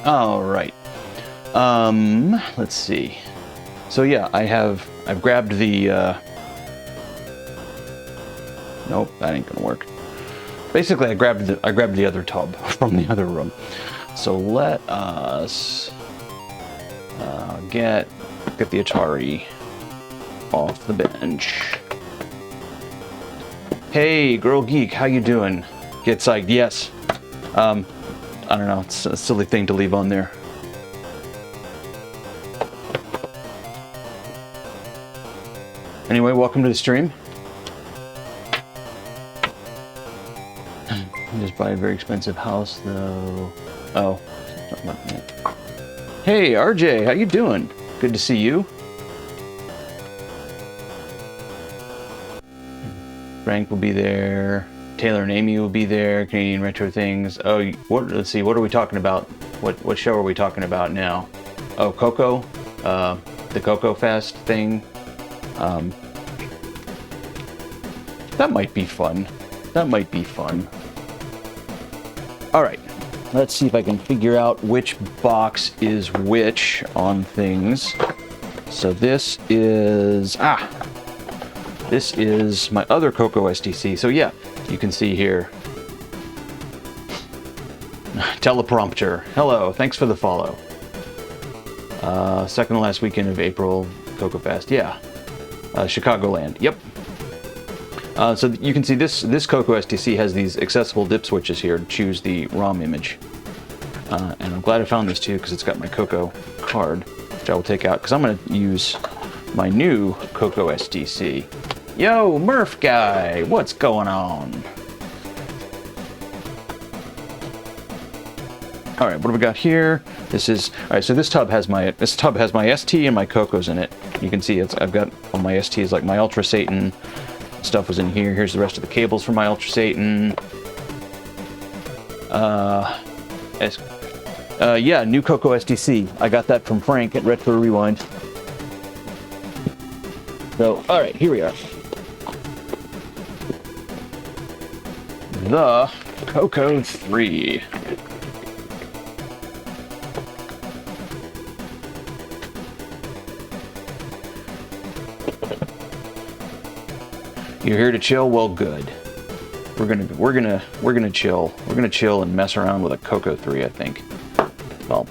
Speaker 1: All right. Let's see. So yeah, I've grabbed the, nope, that ain't gonna work. Basically, I grabbed the other tub from the other room. So let us get the Atari off the bench. Hey, Girl Geek, how you doing? Get psyched, yes. I don't know, it's a silly thing to leave on there. Anyway, welcome to the stream. Just buy a very expensive house, though. Oh, hey, RJ, how you doing? Good to see you. Frank will be there. Taylor and Amy will be there. Canadian Retro Things. Oh, what? Let's see. What are we talking about? What show are we talking about now? Oh, CoCo. The CoCo Fest thing. That might be fun. That might be fun. All right. Let's see if I can figure out which box is which on things. So this is this is my other CoCo SDC. So yeah, you can see here. Teleprompter. Hello, thanks for the follow. Second to last weekend of April, CoCo Fest. Yeah. Chicagoland. Yep. So you can see this CoCo SDC has these accessible dip switches here to choose the ROM image. And I'm glad I found this too because it's got my CoCo card, which I will take out because I'm going to use my new CoCo SDC. Yo, Murph guy, what's going on? All right, what do we got here? This is all right. So this tub has my ST and my CoCos in it. You can see I've got all my STs, like my Ultra Satan stuff was in here. Here's the rest of the cables for my Ultra Satan. Yeah, new CoCo SDC. I got that from Frank at Retro Rewind. So, all right, here we are. The CoCo 3. You're here to chill? Well, good. We're gonna chill. We're gonna chill and mess around with a CoCo 3, I think. Well,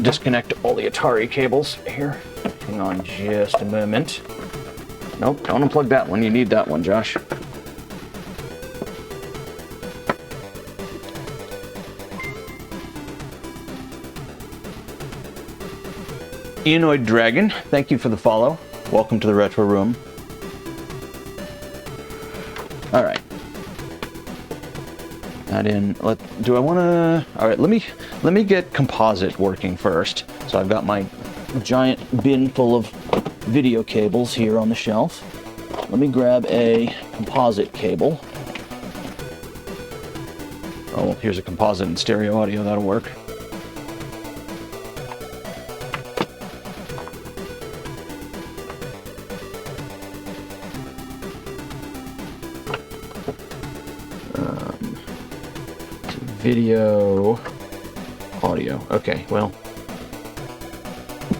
Speaker 1: disconnect all the Atari cables here. Hang on just a moment. Nope, don't unplug that one. You need that one, Josh. Enoid Dragon, thank you for the follow. Welcome to the Retro Room. All right. That in. Do I want to? All right. Let me get composite working first. So I've got my giant bin full of video cables here on the shelf. Let me grab a composite cable. Oh, here's a composite and stereo audio. That'll work. Video, audio. Okay, well,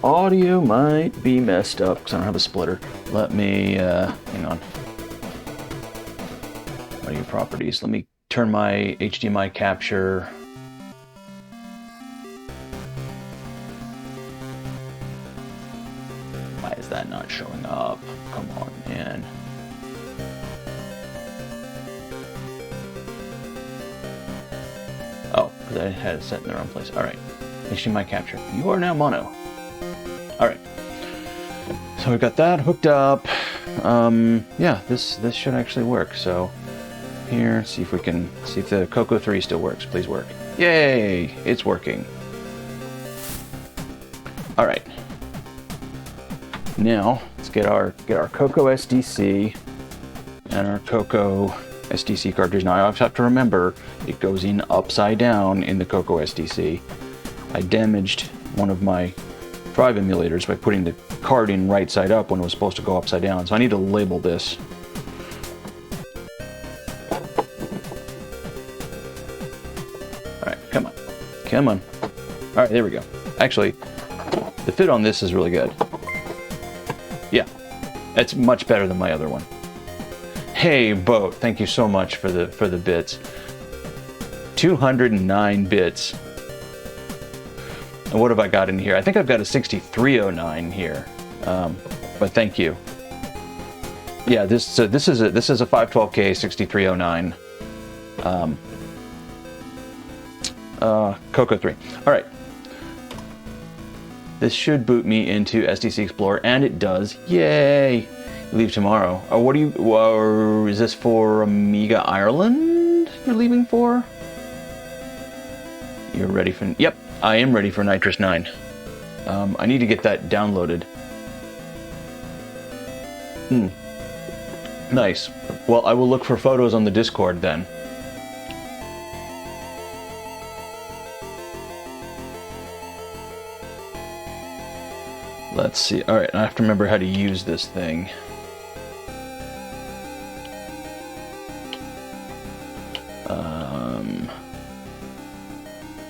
Speaker 1: audio might be messed up because I don't have a splitter. Let me, hang on. Audio properties. Let me turn my HDMI capture. Why is that not showing up? Come on, man. Oh, because I had it set in the wrong place. All right. HDMI capture. You are now mono. All right. So we've got that hooked up. Yeah, this should actually work. So here, see if the CoCo 3 still works. Please work. Yay! It's working. All right. Now let's get our CoCo SDC and our CoCo SDC cartridge. Now I always have to remember it goes in upside down in the CoCo SDC. I damaged one of my drive emulators by putting the card in right side up when it was supposed to go upside down. So I need to label this. All right, come on. Come on. All right, there we go. Actually, the fit on this is really good. Yeah, it's much better than my other one. Hey, Boat, thank you so much for the bits. 209 bits. And what have I got in here? I think I've got a 6309 here. But thank you. Yeah, this is a 512K 6309. CoCo 3. All right. This should boot me into SDC Explorer, and it does. Yay! Leave tomorrow. What do you? Or is this for Amiga Ireland? You're leaving for? You're ready for? Yep, I am ready for Nitrous 9. I need to get that downloaded. Nice. Well, I will look for photos on the Discord then. Let's see. All right, I have to remember how to use this thing.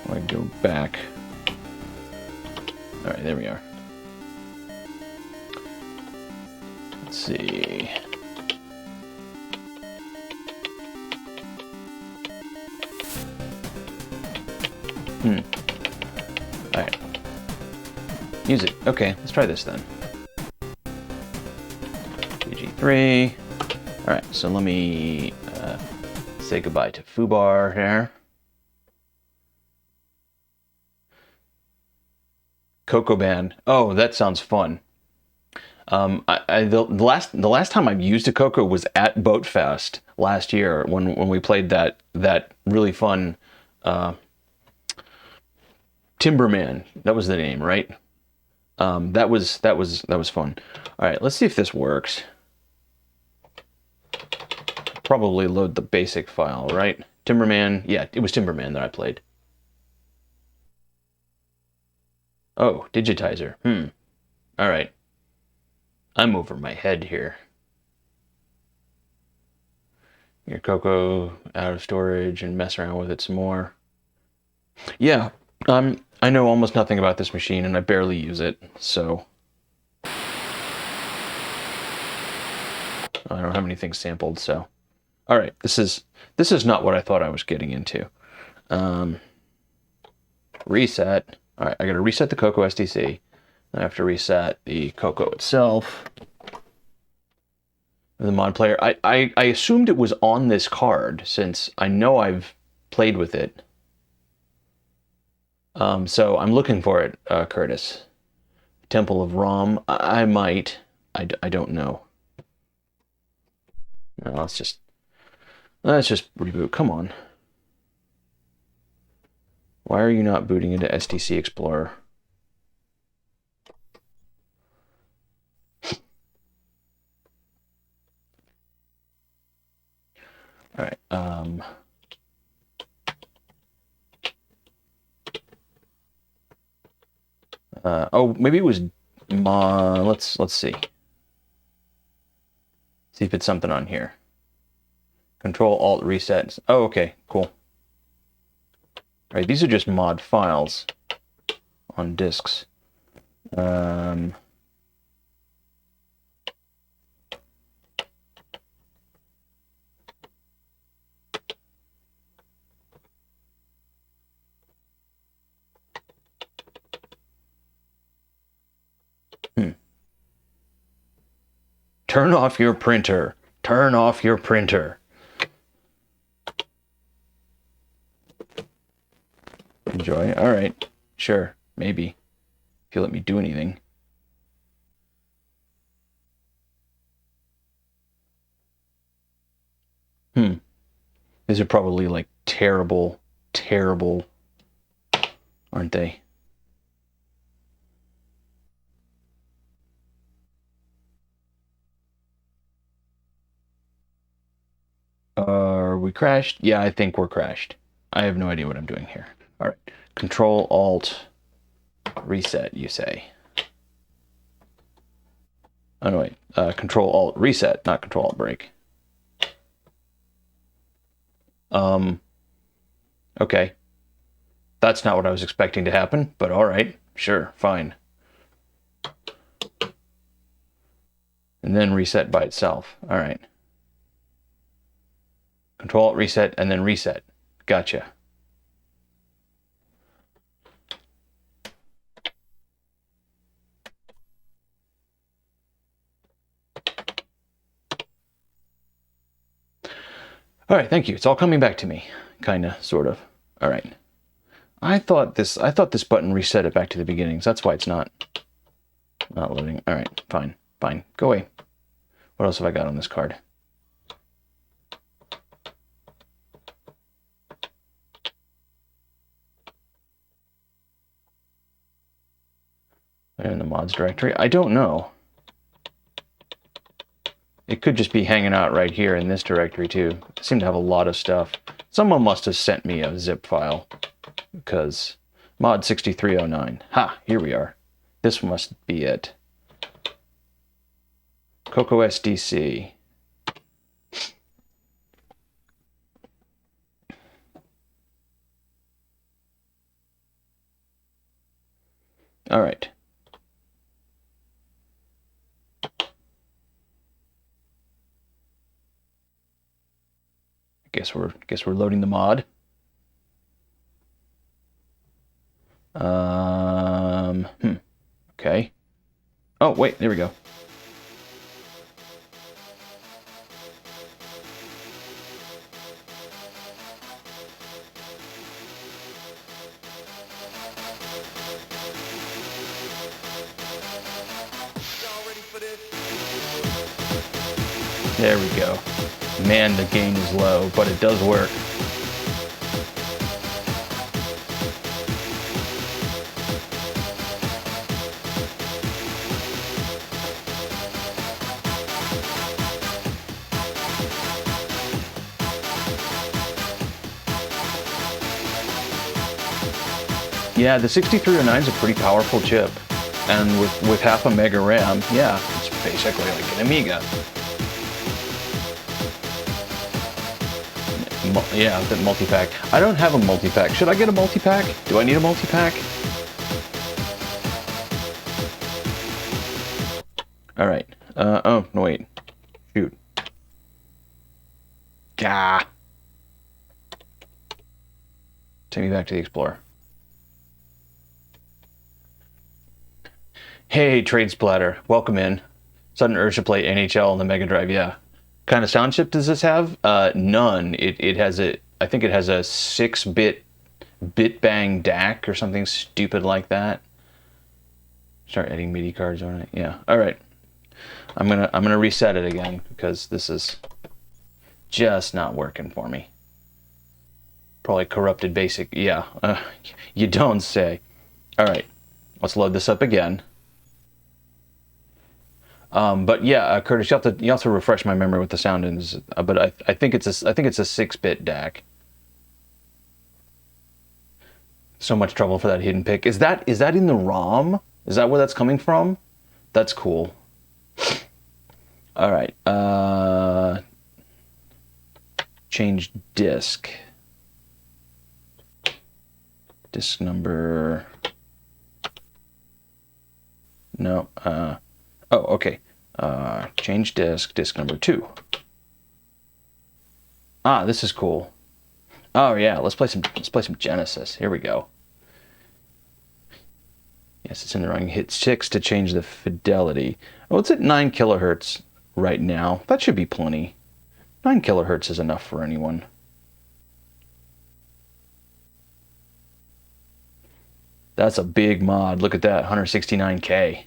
Speaker 1: I go back. All right, there we are. Let's see. All right. Music. Okay, let's try this then. PG3. All right, so let me say goodbye to Foobar here. CoCo Band. Oh, that sounds fun. The last time I've used a CoCo was at Boatfest last year when we played that really fun Timberman. That was the name, right? That was fun. All right, let's see if this works. Probably load the basic file, right? Timberman. Yeah, it was Timberman that I played. Oh, digitizer. All right. I'm over my head here. Your CoCo out of storage and mess around with it some more. Yeah, I know almost nothing about this machine and I barely use it, so I don't have anything sampled, so. All right, this is not what I thought I was getting into. Reset. All right, I got to reset the CoCo SDC. I have to reset the CoCo itself. The mod player. I assumed it was on this card since I know I've played with it. So I'm looking for it, Curtis. Temple of Rom. I might. I don't know. No, let's just reboot. Come on. Why are you not booting into SDC Explorer? All right. Oh, maybe it was. Let's see. See if it's something on here. Control Alt Reset. Oh, okay, cool. All right, these are just mod files on disks. Turn off your printer. Turn off your printer. Enjoy. All right. Sure. Maybe. If you let me do anything. These are probably like terrible, aren't they? Are we crashed? Yeah, I think we're crashed. I have no idea what I'm doing here. All right. Control Alt Reset, you say. Oh, no, wait. Control Alt Reset, not Control Alt Break. Okay. That's not what I was expecting to happen, but all right, sure, fine. And then reset by itself. All right. Control Alt reset and then reset. Gotcha. All right, thank you. It's all coming back to me, kind of, sort of. All right. I thought this button reset it back to the beginning, so that's why it's not loading. All right, fine, fine. Go away. What else have I got on this card? In the mods directory? I don't know. It could just be hanging out right here in this directory too. I seem to have a lot of stuff. Someone must have sent me a zip file because mod 6309. Ha, here we are. This must be it. CoCo SDC. All right. Guess we're loading the mod. Okay. Oh, wait, there we go. There we go. Man, the gain is low, but it does work. Yeah, the 6309 is a pretty powerful chip. And with half a mega RAM, yeah, it's basically like an Amiga. Yeah, the multi-pack. I don't have a multi-pack. Should I get a multi-pack? Do I need a multi-pack? All right. Oh, no, wait. Shoot. Gah. Take me back to the Explorer. Hey, Trade Splatter. Welcome in. Sudden urge to play NHL on the Mega Drive, yeah. Kind of sound chip does this have? None. It has I think it has a 6-bit bit-bang DAC or something stupid like that. Start adding MIDI cards on it. Yeah. All right. I'm gonna reset it again because this is just not working for me. Probably corrupted basic. Yeah. You don't say. All right. Let's load this up again. But yeah, Curtis, you have to refresh my memory with the sound. But I think it's a 6-bit DAC. So much trouble for that hidden pick. Is that in the ROM? Is that where that's coming from? That's cool. All right. Change disk. Disk number. No. Oh, okay. Change disk number 2. Ah, this is cool. Oh yeah, let's play some Genesis. Here we go. Yes, it's in the wrong. Hit 6 to change the fidelity. Oh, it's at 9 kilohertz right now. That should be plenty. 9 kilohertz is enough for anyone. That's a big mod. Look at that, 169K.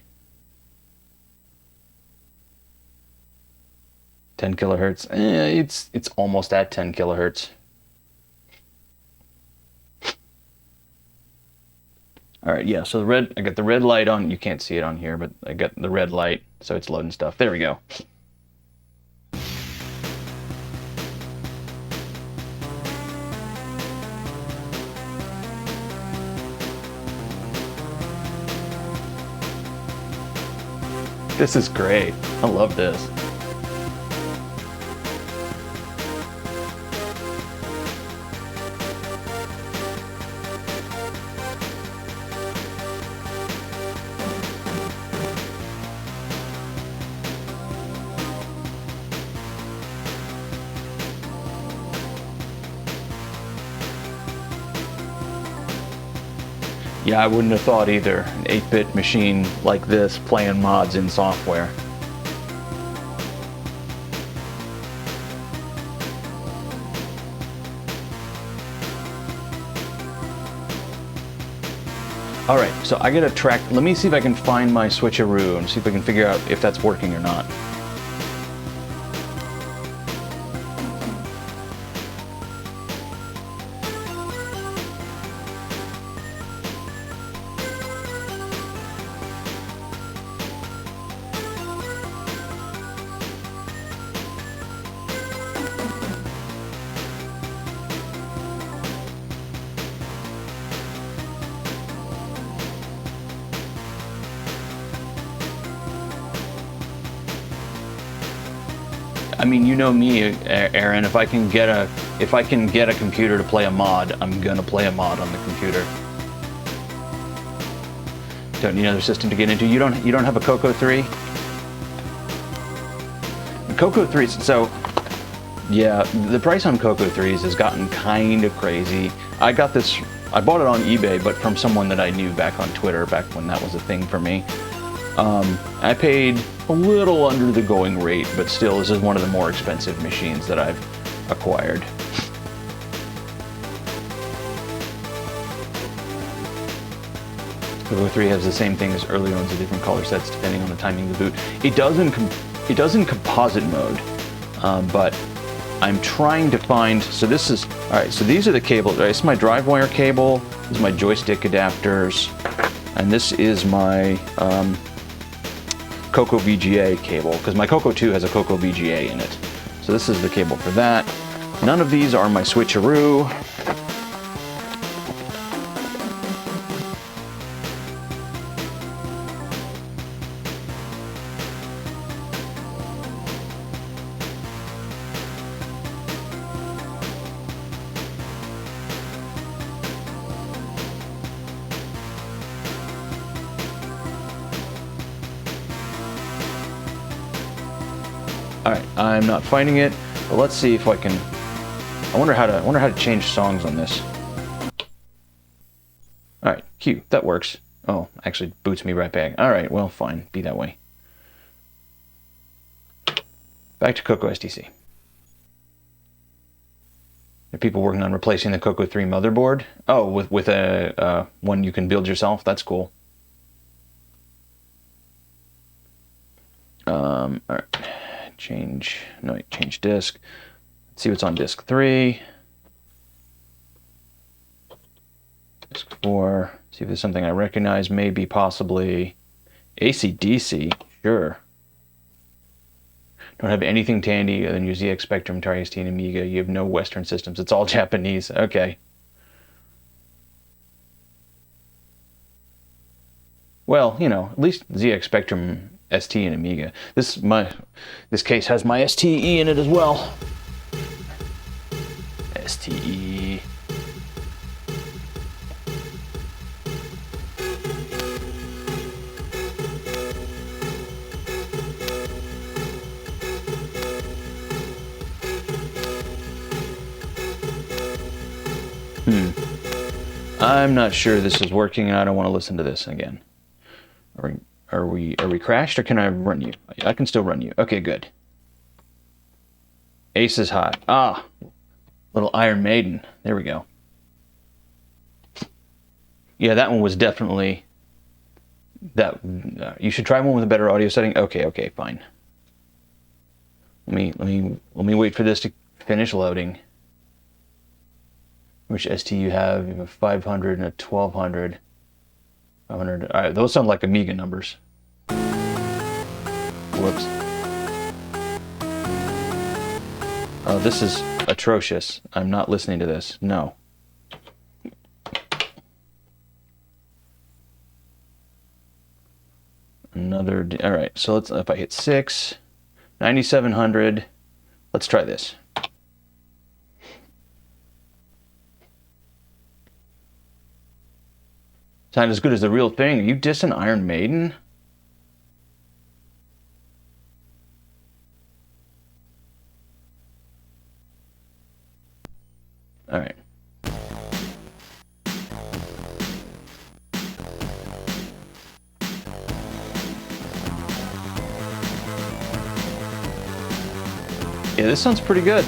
Speaker 1: 10 kilohertz. It's almost at 10 kilohertz. All right, yeah, so I got the red light on. You can't see it on here, but I got the red light, so it's loading stuff. There we go. This is great. I love this. Yeah, I wouldn't have thought either. An 8-bit machine like this playing mods in software. Alright, so I gotta track. Let me see if I can find my switcheroo and see if I can figure out if that's working or not. I mean, you know me, Aaron. If I can get a computer to play a mod, I'm gonna play a mod on the computer. Don't need another system to get into. You don't have a CoCo 3? CoCo 3s. So, yeah, the price on CoCo 3s has gotten kind of crazy. I got this. I bought it on eBay, but from someone that I knew back on Twitter, back when that was a thing for me. I paid a little under the going rate, but still, this is one of the more expensive machines that I've acquired. CoCo 3 has the same thing as earlier ones, with different color sets depending on the timing of the boot. It does in composite mode, but I'm trying to find. So this is all right. So these are the cables. Right, this is my drive wire cable. This is my joystick adapters, and this is my CoCo VGA cable, because my CoCo 2 has a CoCo VGA in it. So this is the cable for that. None of these are my switcheroo. Alright, I'm not finding it, but let's see if I can. I wonder how to change songs on this. Alright, Q, that works. Oh, actually boots me right back. Alright, well fine, be that way. Back to CoCo STC. There are people working on replacing the CoCo 3 motherboard. Oh, with a one you can build yourself. That's cool. Alright. Change disk. Let's see what's on disk 3. Disk 4. See if there's something I recognize. Maybe, possibly. AC/DC. Sure. Don't have anything handy other than your ZX Spectrum, Atari ST, and Amiga. You have no Western systems. It's all Japanese. Okay. Well, you know, at least ZX Spectrum, ST, and Amiga. This case has my STE in it as well. STE. I'm not sure this is working, and I don't want to listen to this again. Are we crashed, or can I run you? I can still run you. Okay, good. Ace is hot. Ah, little Iron Maiden. There we go. Yeah, that one was definitely that. You should try one with a better audio setting. Okay, fine. Let me wait for this to finish loading. Which ST you have? You have a 500 and a 1200. 500. All right, those sound like Amiga numbers. Whoops. Oh, this is atrocious. I'm not listening to this. No. Another. All right. So let's. If I hit 6, 9700. Let's try this. Sound as good as the real thing. Are you dissing Iron Maiden? All right. this sounds pretty good.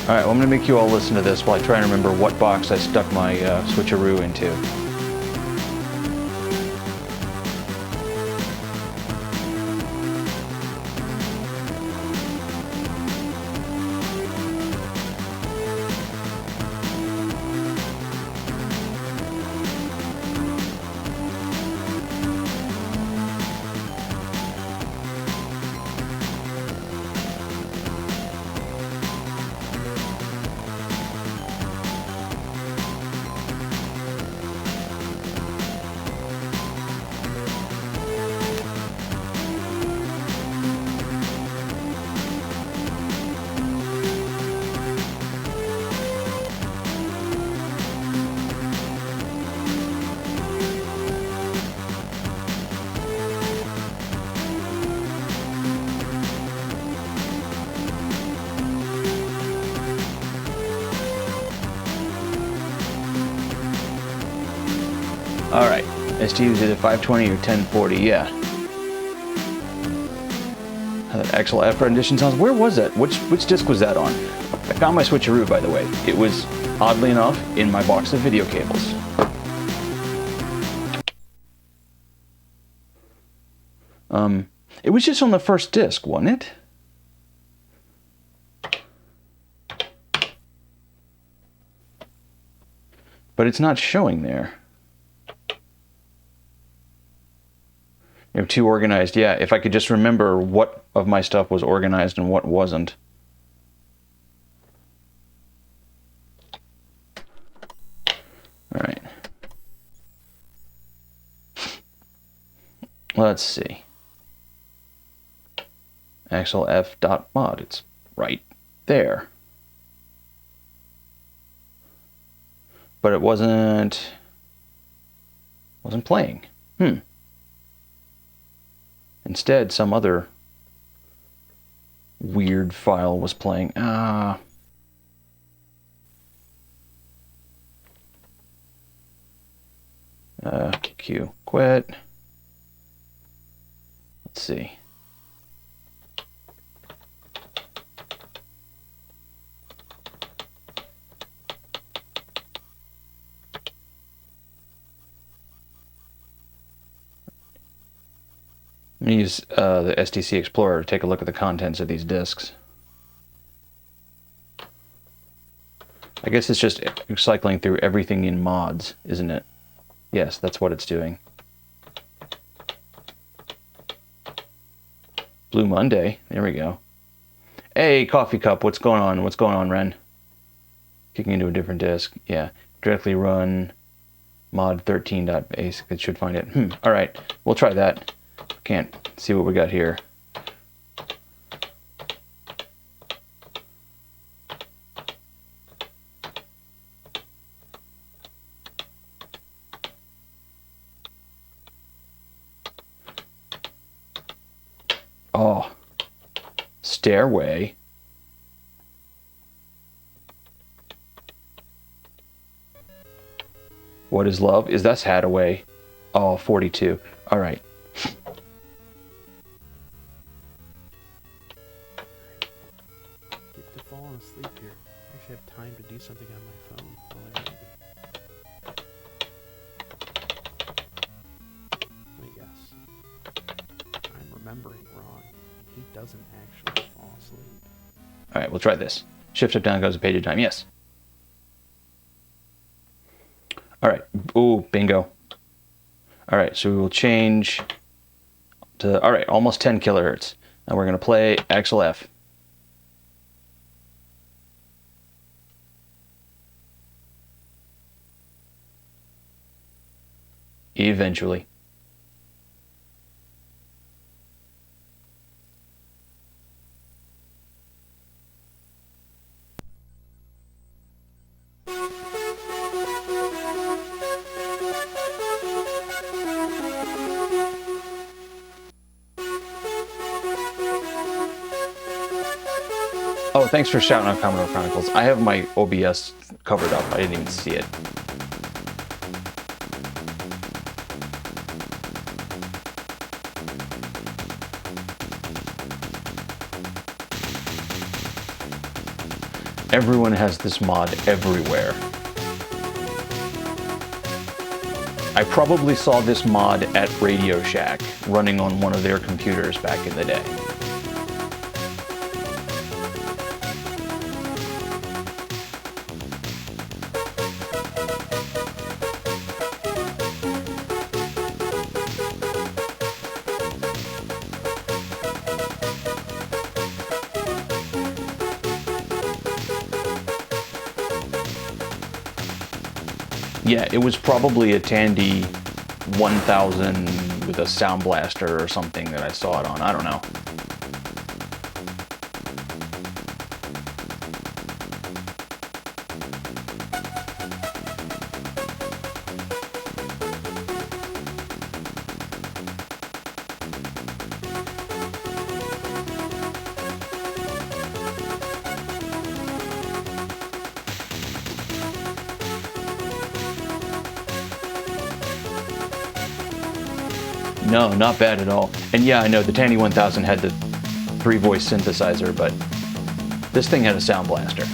Speaker 1: Alright, well, I'm going to make you all listen to this while I try and remember what box I stuck my switcheroo into. Alright, STU is either 520 or 1040, yeah. How that XLF rendition sounds. Where was that? Which disc was that on? I found my switcheroo, by the way. It was, oddly enough, in my box of video cables. It was just on the first disc, wasn't it? But it's not showing there. You have two organized. Yeah, if I could just remember what of my stuff was organized and what wasn't. All right. Let's see. XLF.mod. It's right there. But it wasn't playing. Instead, some other weird file was playing. Q, quit. Let's see. I'm going to use the SDC Explorer to take a look at the contents of these disks. I guess it's just cycling through everything in mods, isn't it? Yes, that's what it's doing. Blue Monday, there we go. Hey, Coffee Cup, what's going on? What's going on, Ren? Kicking into a different disk. Yeah, directly run mod 13.basic. It should find it. All right, we'll try that. Can't see what we got here. Oh, Stairway. What is love? Is that's Hadaway? Oh, 42. All right.
Speaker 3: Falling asleep here. I actually have time to do something on my phone while I read. Let me guess. I'm remembering wrong. He doesn't actually fall asleep.
Speaker 1: Alright, we'll try this. Shift up down goes a page at a time. Yes. Alright. Ooh, bingo. Alright, so we will change to, alright, almost 10 kilohertz. Now we're going to play XLF. Eventually. Oh, thanks for shouting out Commodore Chronicles. I have my OBS covered up. I didn't even see it. Everyone has this mod everywhere. I probably saw this mod at Radio Shack running on one of their computers back in the day. Yeah, it was probably a Tandy 1000 with a Sound Blaster or something that I saw it on. I don't know. No, not bad at all. And yeah, I know the Tandy 1000 had the 3-voice synthesizer, but this thing had a Sound Blaster.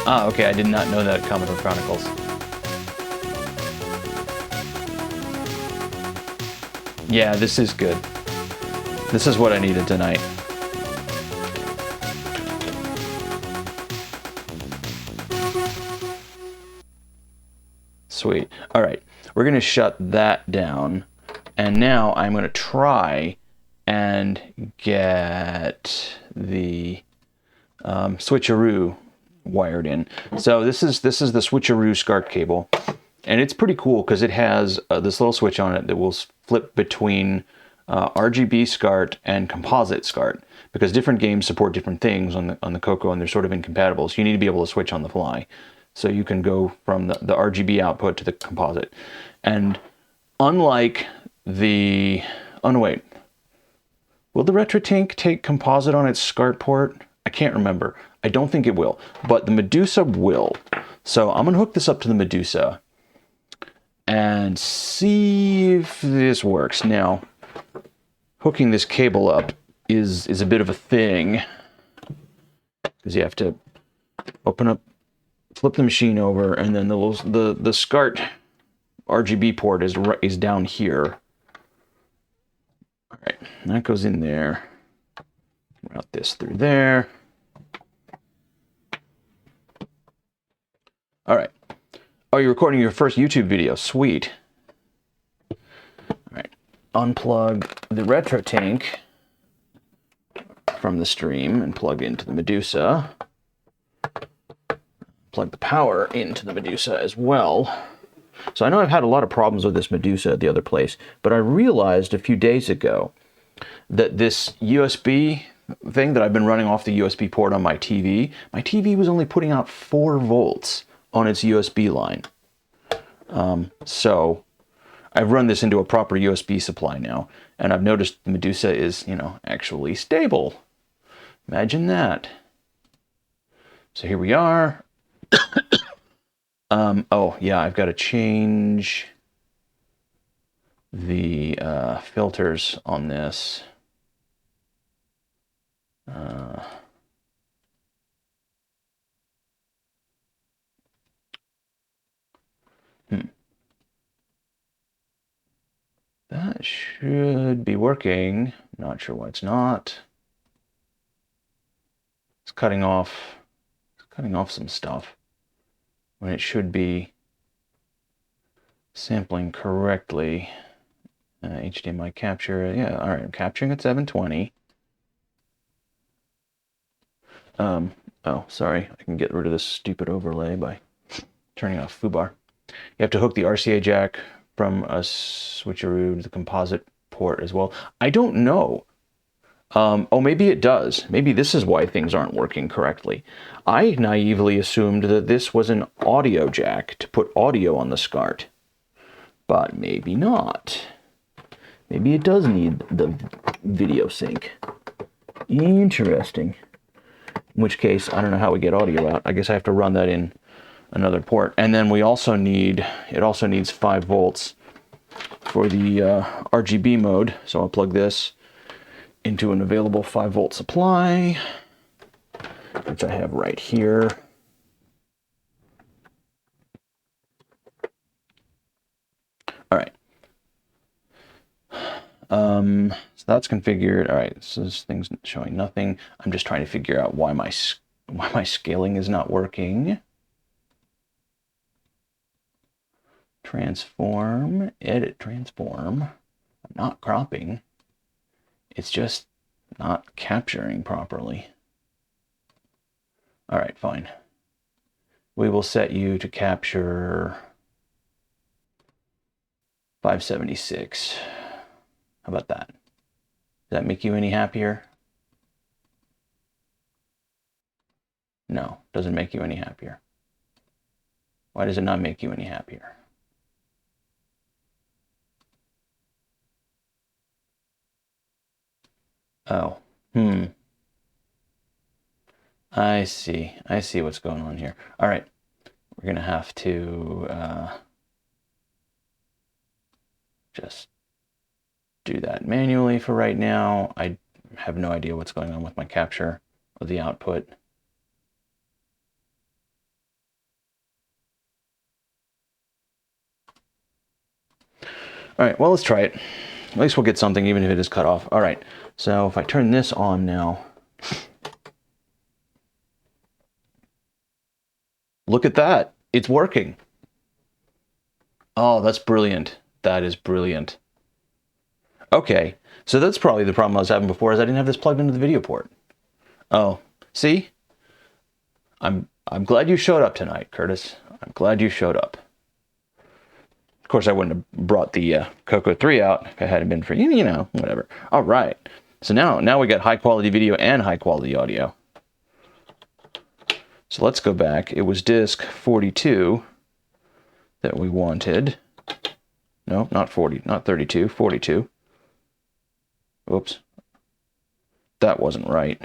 Speaker 1: Ah, okay, I did not know that, Commodore Chronicles. Yeah, this is good. This is what I needed tonight. Sweet. All right, we're gonna shut that down, and now I'm gonna try and get the switcheroo wired in. So this is the switcheroo SCART cable, and it's pretty cool because it has this little switch on it that will flip between RGB SCART and composite SCART, because different games support different things on the CoCo, and they're sort of incompatible. So you need to be able to switch on the fly. So you can go from the RGB output to the composite. And unlike the... Oh, no, wait. Will the RetroTink take composite on its SCART port? I can't remember. I don't think it will, but the Medusa will. So I'm going to hook this up to the Medusa and see if this works. Now, hooking this cable up is a bit of a thing, because you have to open up, flip the machine over, and then the SCART RGB port is down here. All right, that goes in there. Route this through there. All right. Oh, you're recording your first YouTube video. Sweet. All right. Unplug the RetroTink from the stream and plug into the Medusa. Plug the power into the Medusa as well. So I know I've had a lot of problems with this Medusa at the other place, but I realized a few days ago that this USB thing that I've been running off the USB port on my TV was only putting out 4 volts on its USB line. So I've run this into a proper USB supply now, and I've noticed the Medusa is, actually stable. Imagine that. So here we are. Oh yeah, I've got to change the filters on this. That should be working. Not sure why it's not. cutting off some stuff when it should be sampling correctly. HDMI capture, yeah, all right, I'm capturing at 720. Oh, sorry, I can get rid of this stupid overlay by turning off foobar. You have to hook the RCA jack from a switcheroo to the composite port as well. I don't know. Oh, maybe it does. Maybe this is why things aren't working correctly. I naively assumed that this was an audio jack to put audio on the SCART. But maybe not. Maybe it does need the video sync. Interesting. In which case, I don't know how we get audio out. I guess I have to run that in another port. And then we also need, it also needs 5 volts for the RGB mode. So I'll plug this into an available 5-volt supply, which I have right here. All right. So that's configured. All right, so this thing's showing nothing. I'm just trying to figure out why my scaling is not working. Transform, edit transform. I'm not cropping. It's just not capturing properly. All right, fine. We will set you to capture 576. How about that? Does that make you any happier? No, doesn't make you any happier. Why does it not make you any happier? Oh, I see what's going on here. All right, we're gonna have to just do that manually for right now. I have no idea what's going on with my capture or the output. All right, well, let's try it. At least we'll get something, even if it is cut off. All right, so if I turn this on now, look at that. It's working. Oh, that's brilliant. That is brilliant. Okay, so that's probably the problem I was having before, is I didn't have this plugged into the video port. Oh, see? I'm glad you showed up tonight, Curtis. I'm glad you showed up. Of course, I wouldn't have brought the CoCo 3 out if it hadn't been for, you know, whatever. All right. So now we got high quality video and high quality audio. So let's go back. It was disk 42 that we wanted. No, not 40, not 32, 42. Oops. That wasn't right.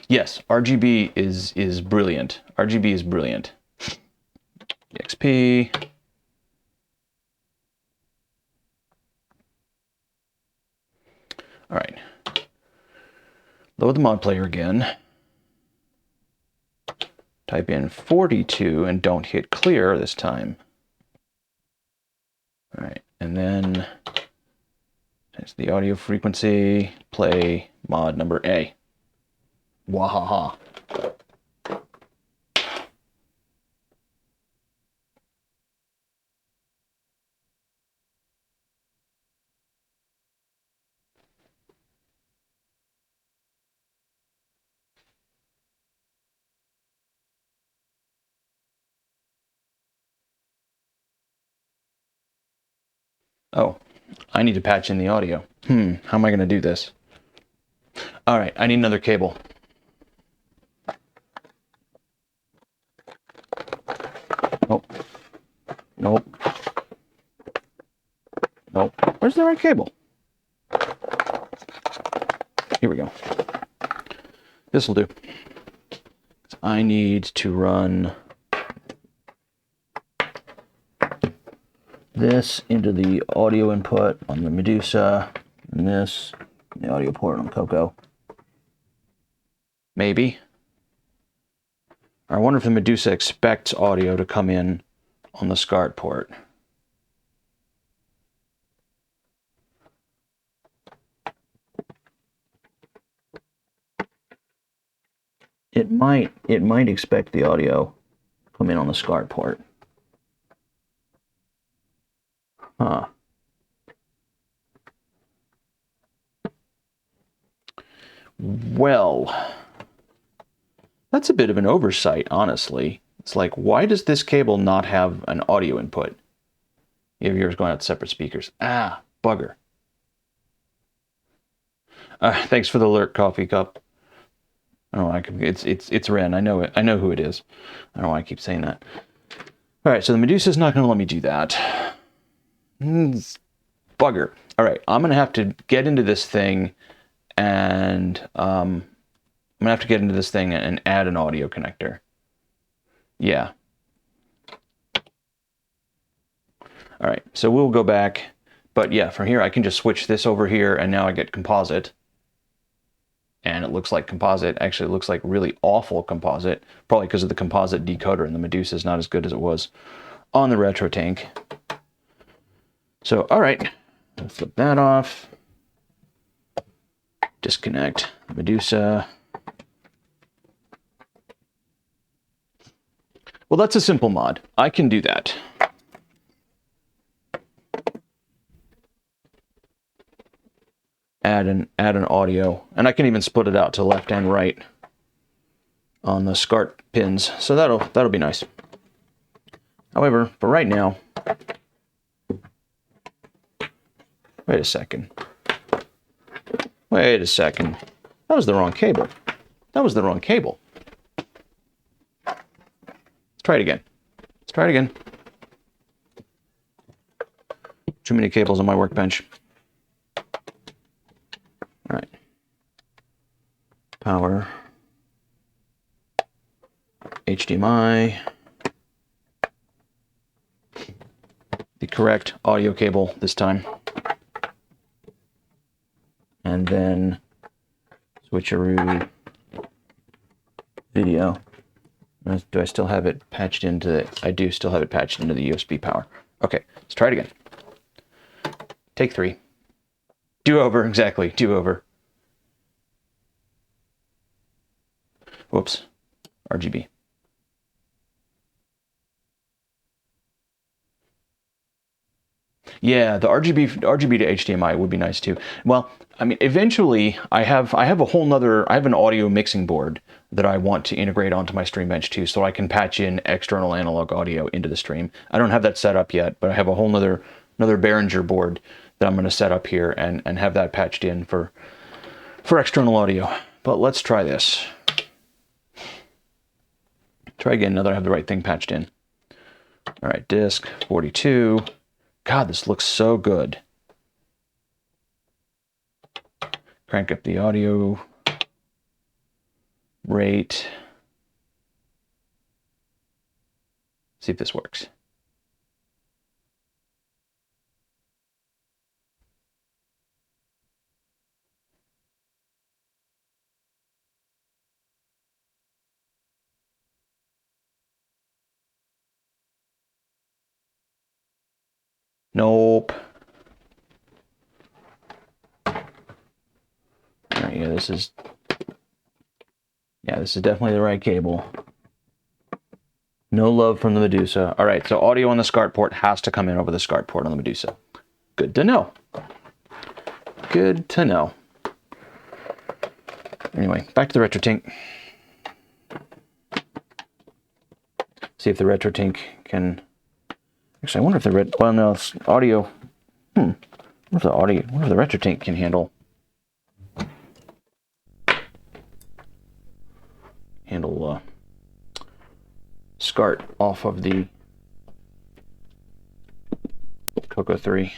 Speaker 1: Yes, RGB is brilliant. RGB is brilliant. EXP. All right. Load the mod player again. Type in 42 and don't hit clear this time. All right, and then change the audio frequency, play mod number A. Wahaha. Oh, I need to patch in the audio. How am I going to do this? All right, I need another cable. Nope. Nope. Nope. Where's the right cable? Here we go. This will do. I need to run this into the audio input on the Medusa, and this, the audio port on CoCo. Maybe. I wonder if the Medusa expects audio to come in on the SCART port. it might expect the audio come in on the SCART port. Huh. Well, that's a bit of an oversight, honestly. It's like, why does this cable not have an audio input? You have yours going out to separate speakers. Ah, bugger. Thanks for the alert, coffee cup. I don't know why it's Ren. I know it. I know who it is. I don't know why I keep saying that. All right, so the Medusa's not going to let me do that. Bugger. All right, I'm going to have to get into this thing and I'm going to have to get into this thing and add an audio connector. Yeah. All right, so we'll go back. But yeah, from here I can just switch this over here and now I get composite. And it looks like composite. Actually, it looks like really awful composite. Probably because of the composite decoder, and the Medusa is not as good as it was on the Retro Tank. So, all right. I'll flip that off. Disconnect Medusa. Well, that's a simple mod. I can do that. Add an audio, and I can even split it out to left and right on the SCART pins, so that'll be nice. However, for right now, wait a second. Wait a second. That was the wrong cable. That was the wrong cable. Let's try it again. Let's try it again. Too many cables on my workbench. All right. Power. HDMI. The correct audio cable this time. And then switcheroo video. Do I still have it patched into the... I do still have it patched into the USB power. Okay, let's try it again. Take 3. Do over, exactly, do over. Whoops, RGB. Yeah, the RGB to HDMI would be nice too. Well, I mean, eventually I have an audio mixing board that I want to integrate onto my stream bench too, so I can patch in external analog audio into the stream. I don't have that set up yet, but I have a whole another Behringer board that I'm going to set up here and have that patched in for external audio. But let's try this. Try again now that I have the right thing patched in. All right, disc 42. God, this looks so good. Crank up the audio rate. See if this works. Nope. All right, yeah, this is definitely the right cable. No love from the Medusa. All right, so audio on the SCART port has to come in over the SCART port on the Medusa. Good to know. Good to know. Anyway, back to the RetroTink. See if the RetroTink can... Actually, I wonder if the well, no, it's audio. I wonder if the RetroTink can handle SCART off of the CoCo 3.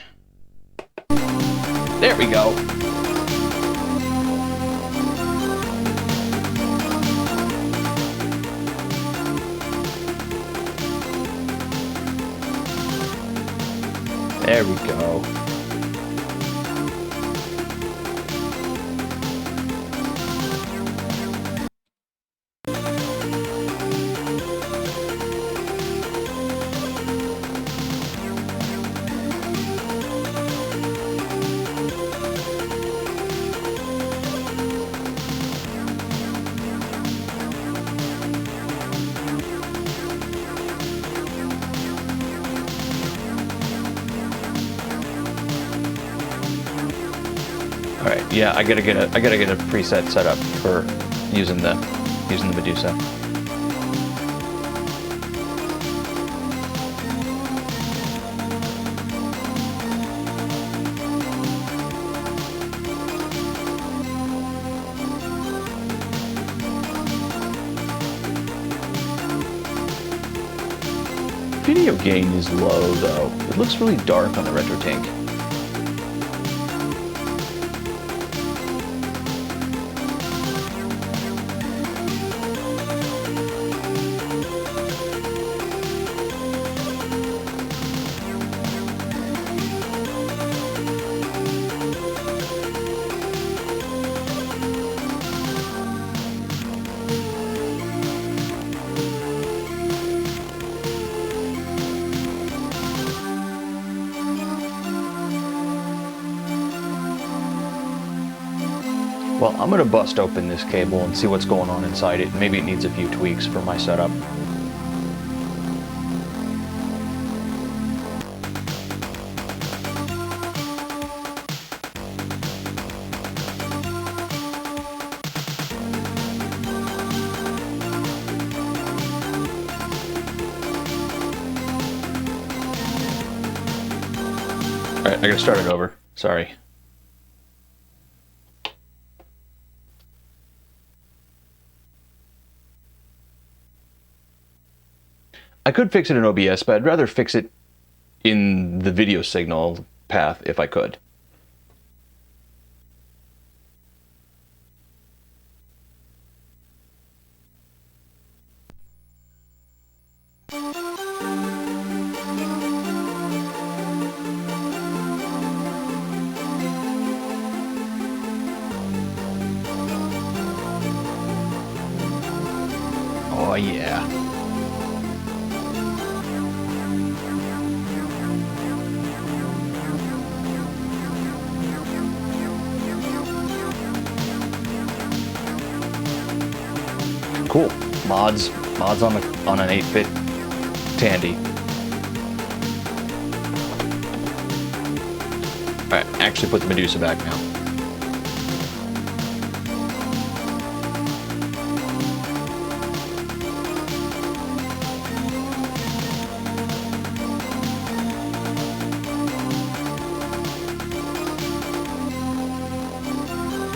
Speaker 1: There we go. There we go. right, yeah, I gotta get a preset set up for using the Medusa. Video gain is low though. It looks really dark on the Retro Tank. Well, I'm going to bust open this cable and see what's going on inside it. Maybe it needs a few tweaks for my setup. Alright, I gotta start it over. Sorry. I could fix it in OBS, but I'd rather fix it in the video signal path if I could. Oh yeah. Cool. Mods on an 8-bit Tandy. Alright, actually put the Medusa back now.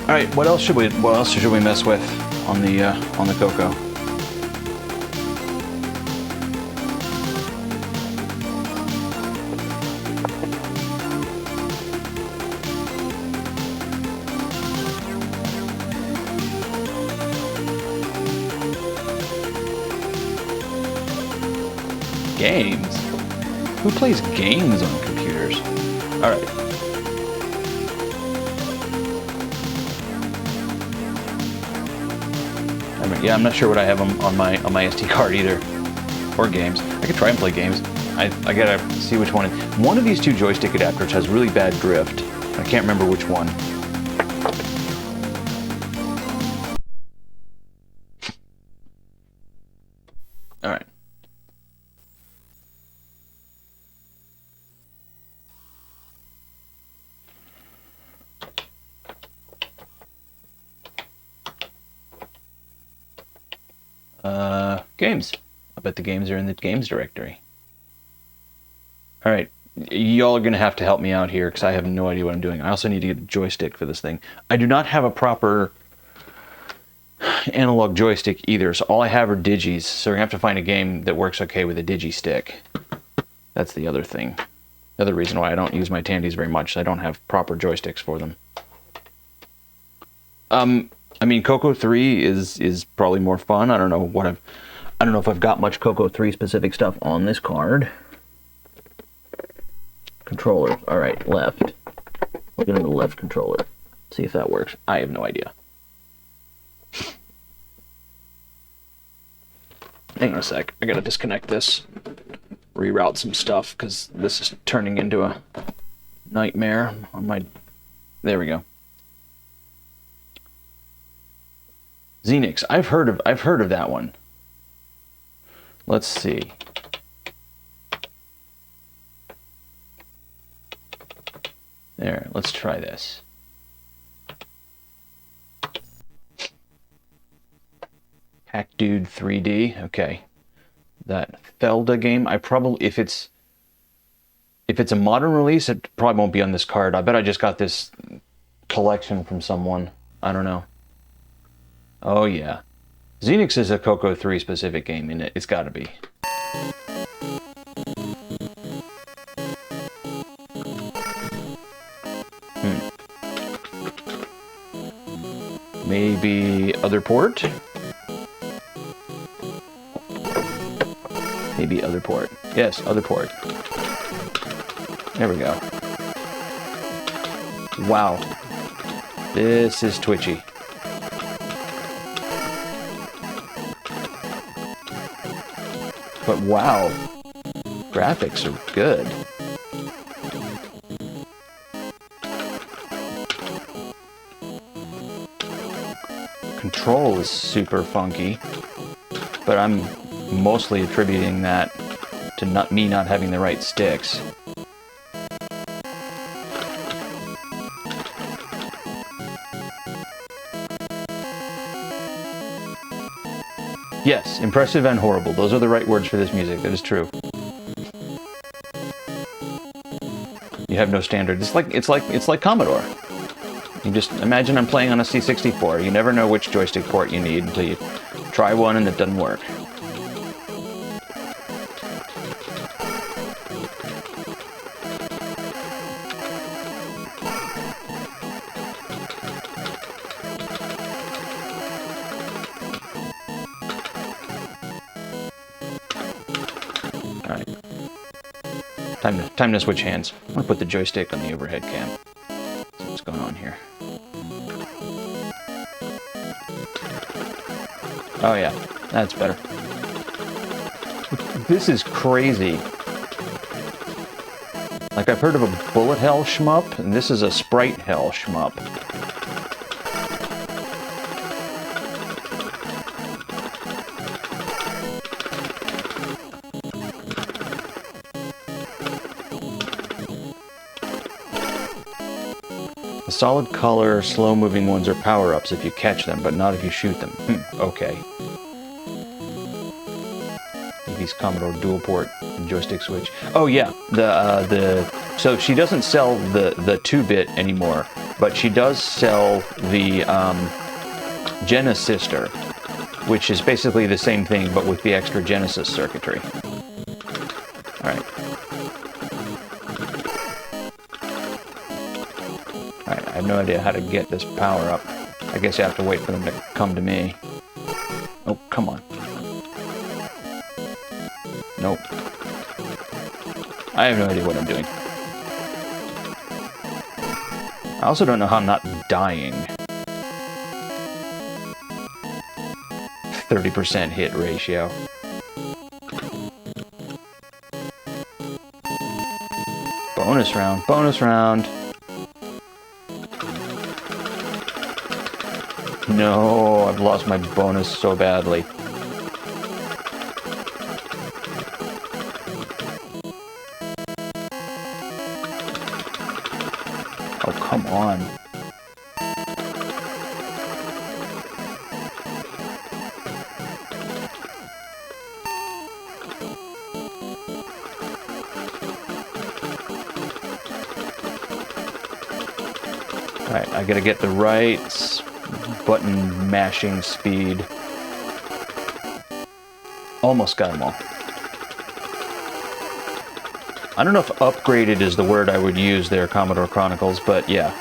Speaker 1: Alright, what else should we mess with on the CoCo? Games? Who plays games on computers? Alright. Yeah, I'm not sure what I have on my SD card either. Or games. I could try and play games. I gotta see which one. One of these two joystick adapters has really bad drift. I can't remember which one. Alright. Games. I bet the games are in the games directory. Alright, y'all are going to have to help me out here because I have no idea what I'm doing. I also need to get a joystick for this thing. I do not have a proper analog joystick either, so all I have are digis, so we're going to have to find a game that works okay with a digi-stick. That's the other thing. The other reason why I don't use my Tandys very much is I don't have proper joysticks for them. I mean, CoCo 3 is probably more fun. I don't know if I've got much CoCo 3 specific stuff on this card. Controller. All right, left. Look at the left controller. See if that works. I have no idea. Hang on a sec. I gotta disconnect this. Reroute some stuff because this is turning into a nightmare on my. There we go. Xenix. I've heard of that one. Let's see. There, let's try this. Hack Dude 3D. Okay. That Felda game, I probably, if it's a modern release, it probably won't be on this card. I bet I just got this collection from someone. I don't know. Oh yeah. Xenix is a CoCo 3 specific game, and it's gotta be. Maybe other port? Maybe other port. Yes, other port. There we go. Wow. This is twitchy. But wow. Graphics are good. Control is super funky, but I'm mostly attributing that to me not having the right sticks. Yes, impressive and horrible. Those are the right words for this music. That is true. You have no standard. It's like Commodore. You just imagine I'm playing on a C64. You never know which joystick port you need until you try one and it doesn't work. Alright. Time to switch hands. I'm gonna put the joystick on the overhead cam. See what's going on here. Oh yeah, that's better. This is crazy. Like, I've heard of a bullet hell shmup, and this is a sprite hell shmup. The solid color, slow-moving ones are power-ups if you catch them, but not if you shoot them. Okay. Maybe Commodore dual port and joystick switch. Oh yeah, so she doesn't sell the 2-bit anymore, but she does sell the Genesister, which is basically the same thing, but with the extra Genesis circuitry. Alright. Alright, I have no idea how to get this power up. I guess you have to wait for them to come to me. Oh, come on. Nope. I have no idea what I'm doing. I also don't know how I'm not dying. 30% hit ratio. Bonus round, bonus round. No, I've lost my bonus so badly. Oh, come on. Alright, I gotta get the right button mashing speed. Almost got them all. I don't know if upgraded is the word I would use there, Commodore Chronicles, but yeah.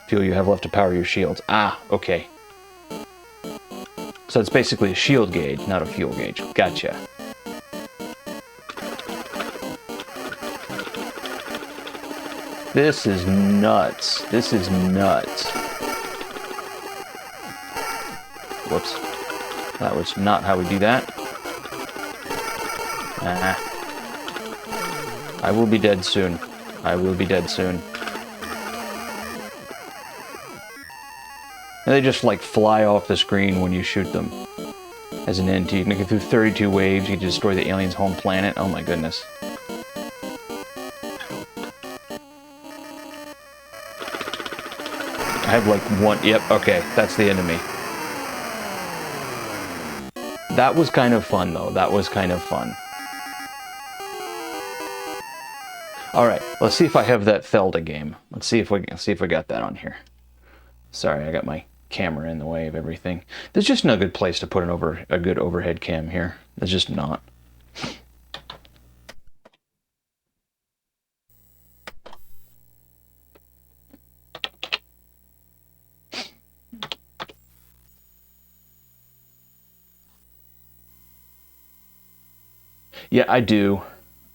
Speaker 1: Fuel you have left to power your shields. Ah, okay. So it's basically a shield gauge, not a fuel gauge. Gotcha. This is nuts. This is nuts. Whoops. That was not how we do that. Ah. I will be dead soon. I will be dead soon. And they just like fly off the screen when you shoot them. As an NT, you can get through 32 waves, you can destroy the alien's home planet. Oh my goodness. I have like one. Yep, okay, that's the enemy. That was kind of fun, though. That was kind of fun. All right, let's see if I have that Felda game. Let's see if we got that on here. Sorry, I got my camera in the way of everything. There's just no good place to put a good overhead cam here. There's just not. Yeah, I do.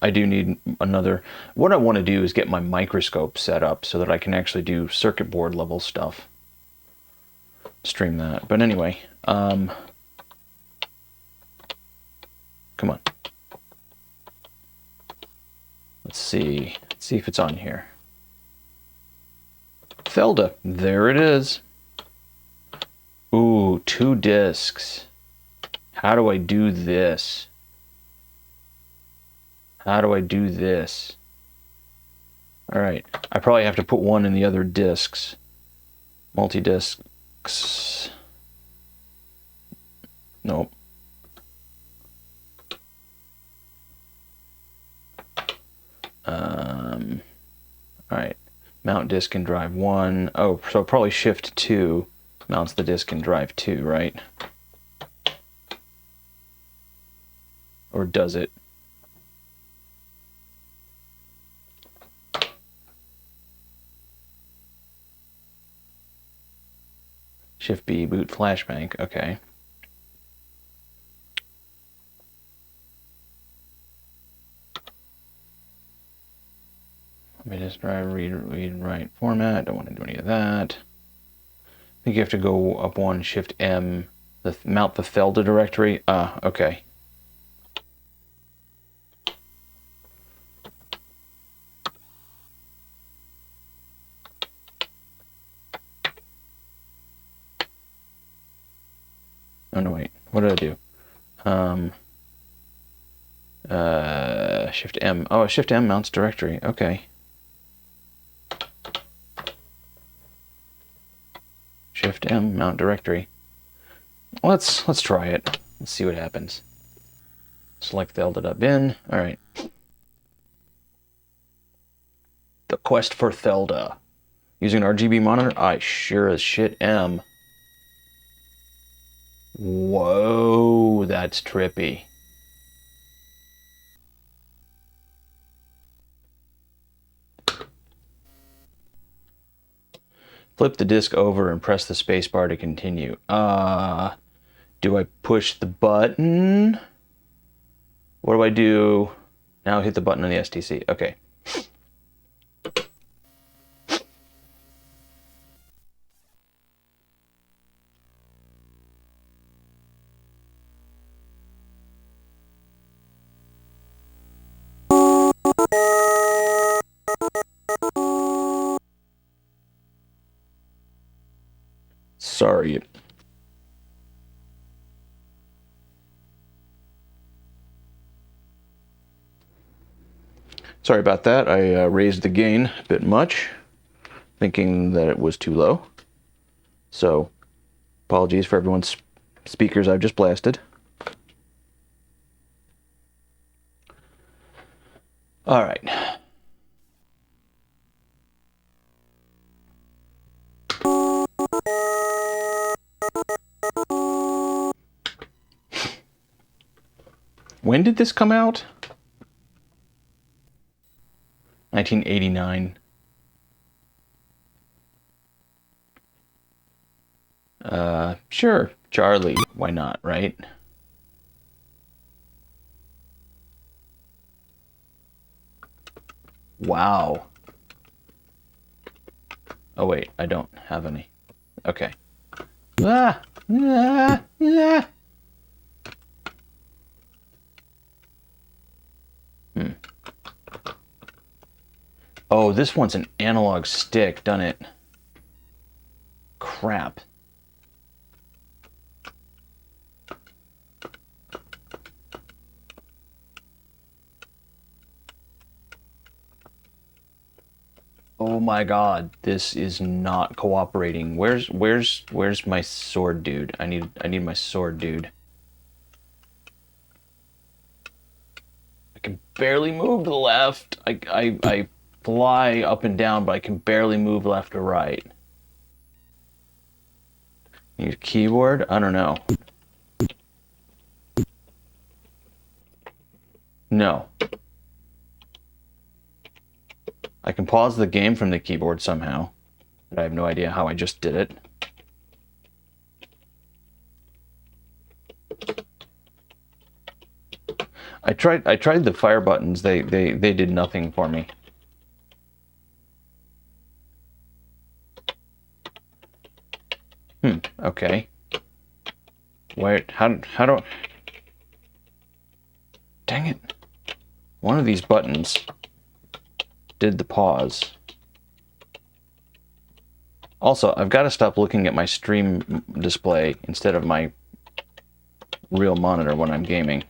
Speaker 1: I do need another. What I want to do is get my microscope set up so that I can actually do circuit board level stuff. Stream that. But anyway, come on. Let's see. Let's see if it's on here. Felda. There it is. Ooh, 2 discs. How do I do this? How do I do this? All right. I probably have to put one in the other discs. Multi-discs. Nope. All right. Mount disk and drive 1. Oh, so probably shift 2 mounts the disk and drive 2, right? Or does it? Shift B, boot flashbank, okay. Let me just drive, read, write format. Don't want to do any of that. I think you have to go up 1, Shift M, mount the Felda directory. Okay. Oh no, wait. What did I do? Shift M. Oh, Shift M mounts directory. Okay. Shift M mount directory. Let's try it. Let's see what happens. Select Felda.bin. All right. The quest for Felda. Using an RGB monitor? I sure as shit am. Whoa, that's trippy. Flip the disc over and press the spacebar to continue. Do I push the button? What do I do? Now hit the button on the STC. Okay. Sorry. Sorry about that. I raised the gain a bit much, thinking that it was too low. So, apologies for everyone's speakers I've just blasted. All right. When did this come out? 1989. Sure, Charlie. Why not, right? Wow. Oh wait, I don't have any. Okay. Ah! Ah! Ah! Oh, this one's an analog stick, done it? Crap. Oh my god, this is not cooperating. Where's my sword dude? I need my sword dude. I can barely move to the left. I fly up and down, but I can barely move left or right. Need a keyboard? I don't know. No. I can pause the game from the keyboard somehow, but I have no idea how I just did it. I tried the fire buttons. They did nothing for me. Okay. Wait, how do... Dang it. One of these buttons did the pause. Also, I've got to stop looking at my stream display instead of my real monitor when I'm gaming.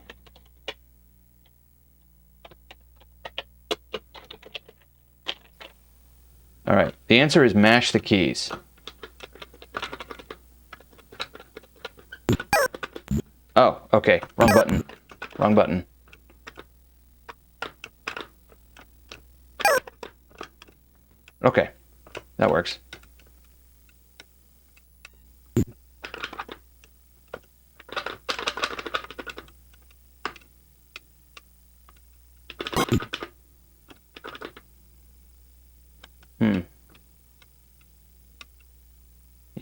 Speaker 1: Alright, the answer is mash the keys. Oh, okay, wrong button. Wrong button. Okay, that works.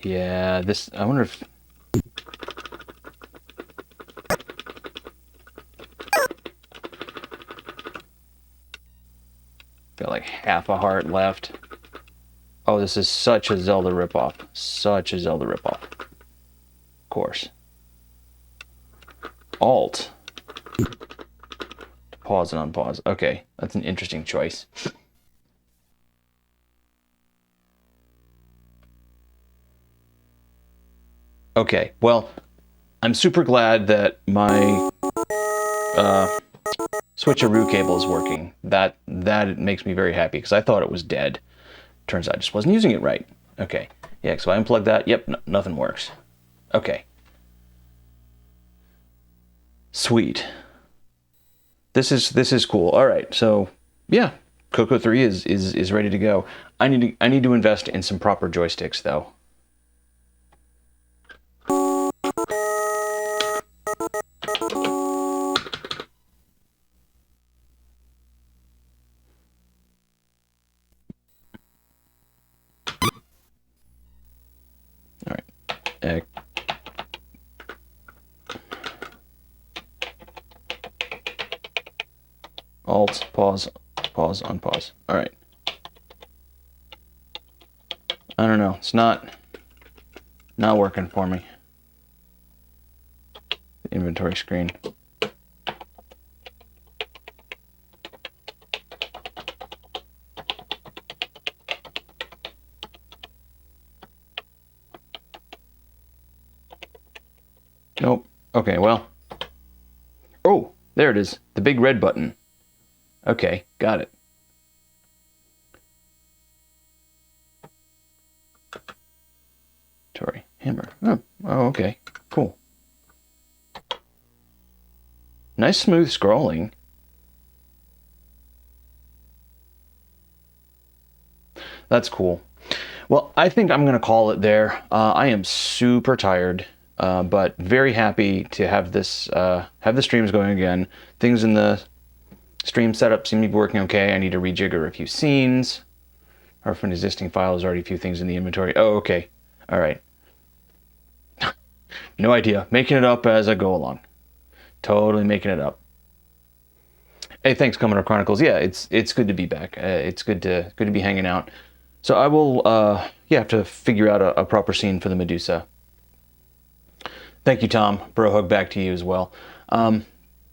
Speaker 1: Yeah, this, I wonder if... Got like half a heart left. Oh, this is such a Zelda ripoff. Such a Zelda ripoff. Of course. Alt. Pause and unpause. Okay, that's an interesting choice. Okay, well, I'm super glad that my switcheroo cable is working. That makes me very happy because I thought it was dead. Turns out I just wasn't using it right. Okay, yeah, so I unplugged that. Yep, nothing works. Okay. Sweet. This is cool. All right, so yeah, CoCo 3 is ready to go. I need to invest in some proper joysticks though. All right. Alt, pause, pause, unpause. All right. I don't know. It's not working for me. The inventory screen. Nope. Okay, well. Oh, there it is. The big red button. Okay, got it. Tori, hammer. Oh, okay. Cool. Nice smooth scrolling. That's cool. Well, I think I'm going to call it there. I am super tired, but very happy to have this, have the streams going again. Things in the stream setup seem to be working okay. I need to rejigger a few scenes. Or from an existing file, there's already a few things in the inventory. Oh, okay. All right. No idea. Making it up as I go along. Totally making it up. Hey, thanks, Commodore Chronicles. Yeah, it's good to be back. It's good to be hanging out. So I will, yeah, have to figure out a proper scene for the Medusa. Thank you, Tom. Bro hug back to you as well.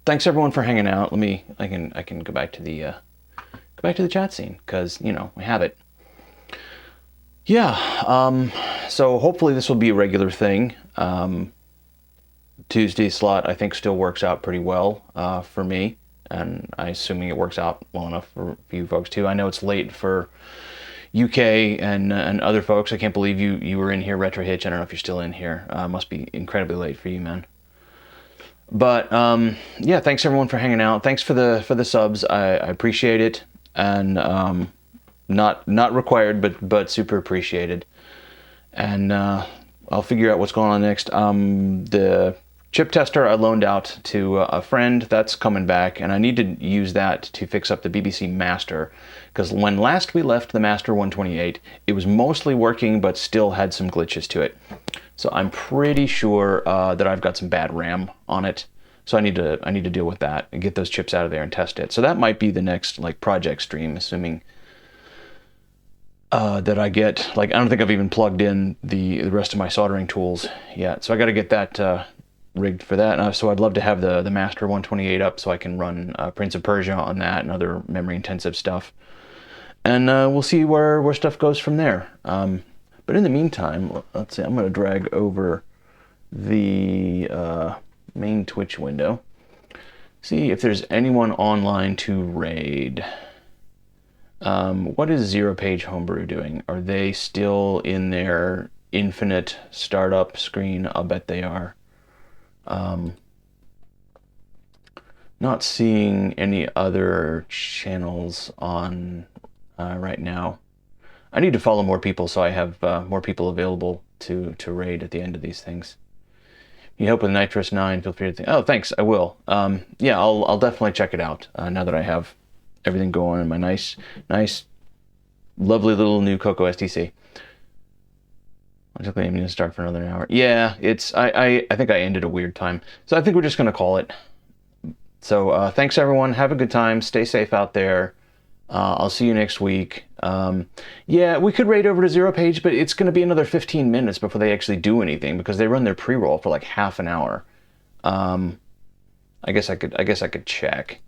Speaker 1: Thanks everyone for hanging out. I can go back to the chat scene because you know we have it. Yeah. So hopefully this will be a regular thing. Tuesday slot I think still works out pretty well for me, and I'm assuming it works out well enough for you folks too. I know it's late for UK and other folks. I can't believe you were in here, Retro Hitch. I don't know if you're still in here. Must be incredibly late for you, man. But yeah, thanks everyone for hanging out. Thanks for the subs. I appreciate it, and not required, but super appreciated. And I'll figure out what's going on next. The chip tester I loaned out to a friend, that's coming back, and I need to use that to fix up the BBC Master, because when last we left the Master 128, it was mostly working, but still had some glitches to it. So I'm pretty sure that I've got some bad RAM on it. So I need to deal with that and get those chips out of there and test it. So that might be the next like project stream, assuming that I get, like, I don't think I've even plugged in the rest of my soldering tools yet. So I got to get that rigged for that. So I'd love to have the Master 128 up so I can run Prince of Persia on that and other memory intensive stuff. And we'll see where stuff goes from there. But in the meantime, let's see, I'm going to drag over the main Twitch window. See if there's anyone online to raid. What is Zero Page Homebrew doing? Are they still in their infinite startup screen? I'll bet they are. Not seeing any other channels on right now. I need to follow more people so I have more people available to raid at the end of these things. You help with Nitrous 9, feel free to think. Oh, thanks, I will. Yeah, I'll definitely check it out now that I have everything going in my nice, lovely little new CoCo STC. Logically, I'm going to start for another hour. Yeah, it's I think I ended a weird time, so I think we're just going to call it. So thanks everyone. Have a good time. Stay safe out there. I'll see you next week. Yeah, we could raid over to Zero Page, but it's going to be another 15 minutes before they actually do anything because they run their pre-roll for like half an hour. I guess I could check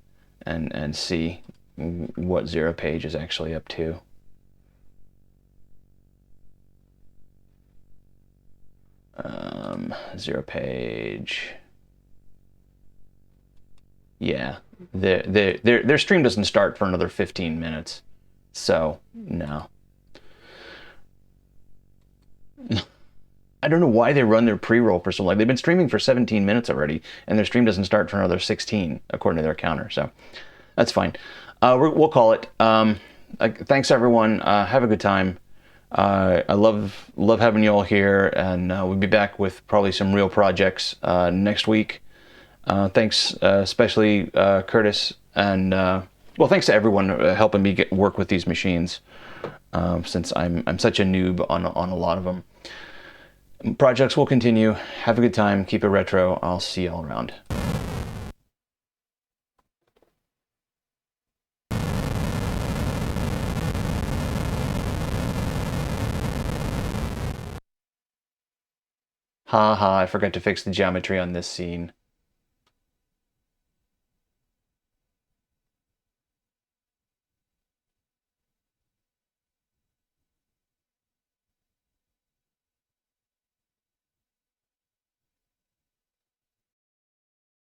Speaker 1: and see what Zero Page is actually up to. Zero Page. Yeah, their stream doesn't start for another 15 minutes, so no. I don't know why they run their pre-roll for so long. They've been streaming for 17 minutes already, and their stream doesn't start for another 16, according to their counter. So that's fine. We'll call it. Thanks everyone. Have a good time. I love having you all here, and we'll be back with probably some real projects next week. Thanks, especially Curtis, and well, thanks to everyone helping me work with these machines, since I'm such a noob on a lot of them. Projects will continue. Have a good time. Keep it retro. I'll see y'all around. Haha, I forgot to fix the geometry on this scene.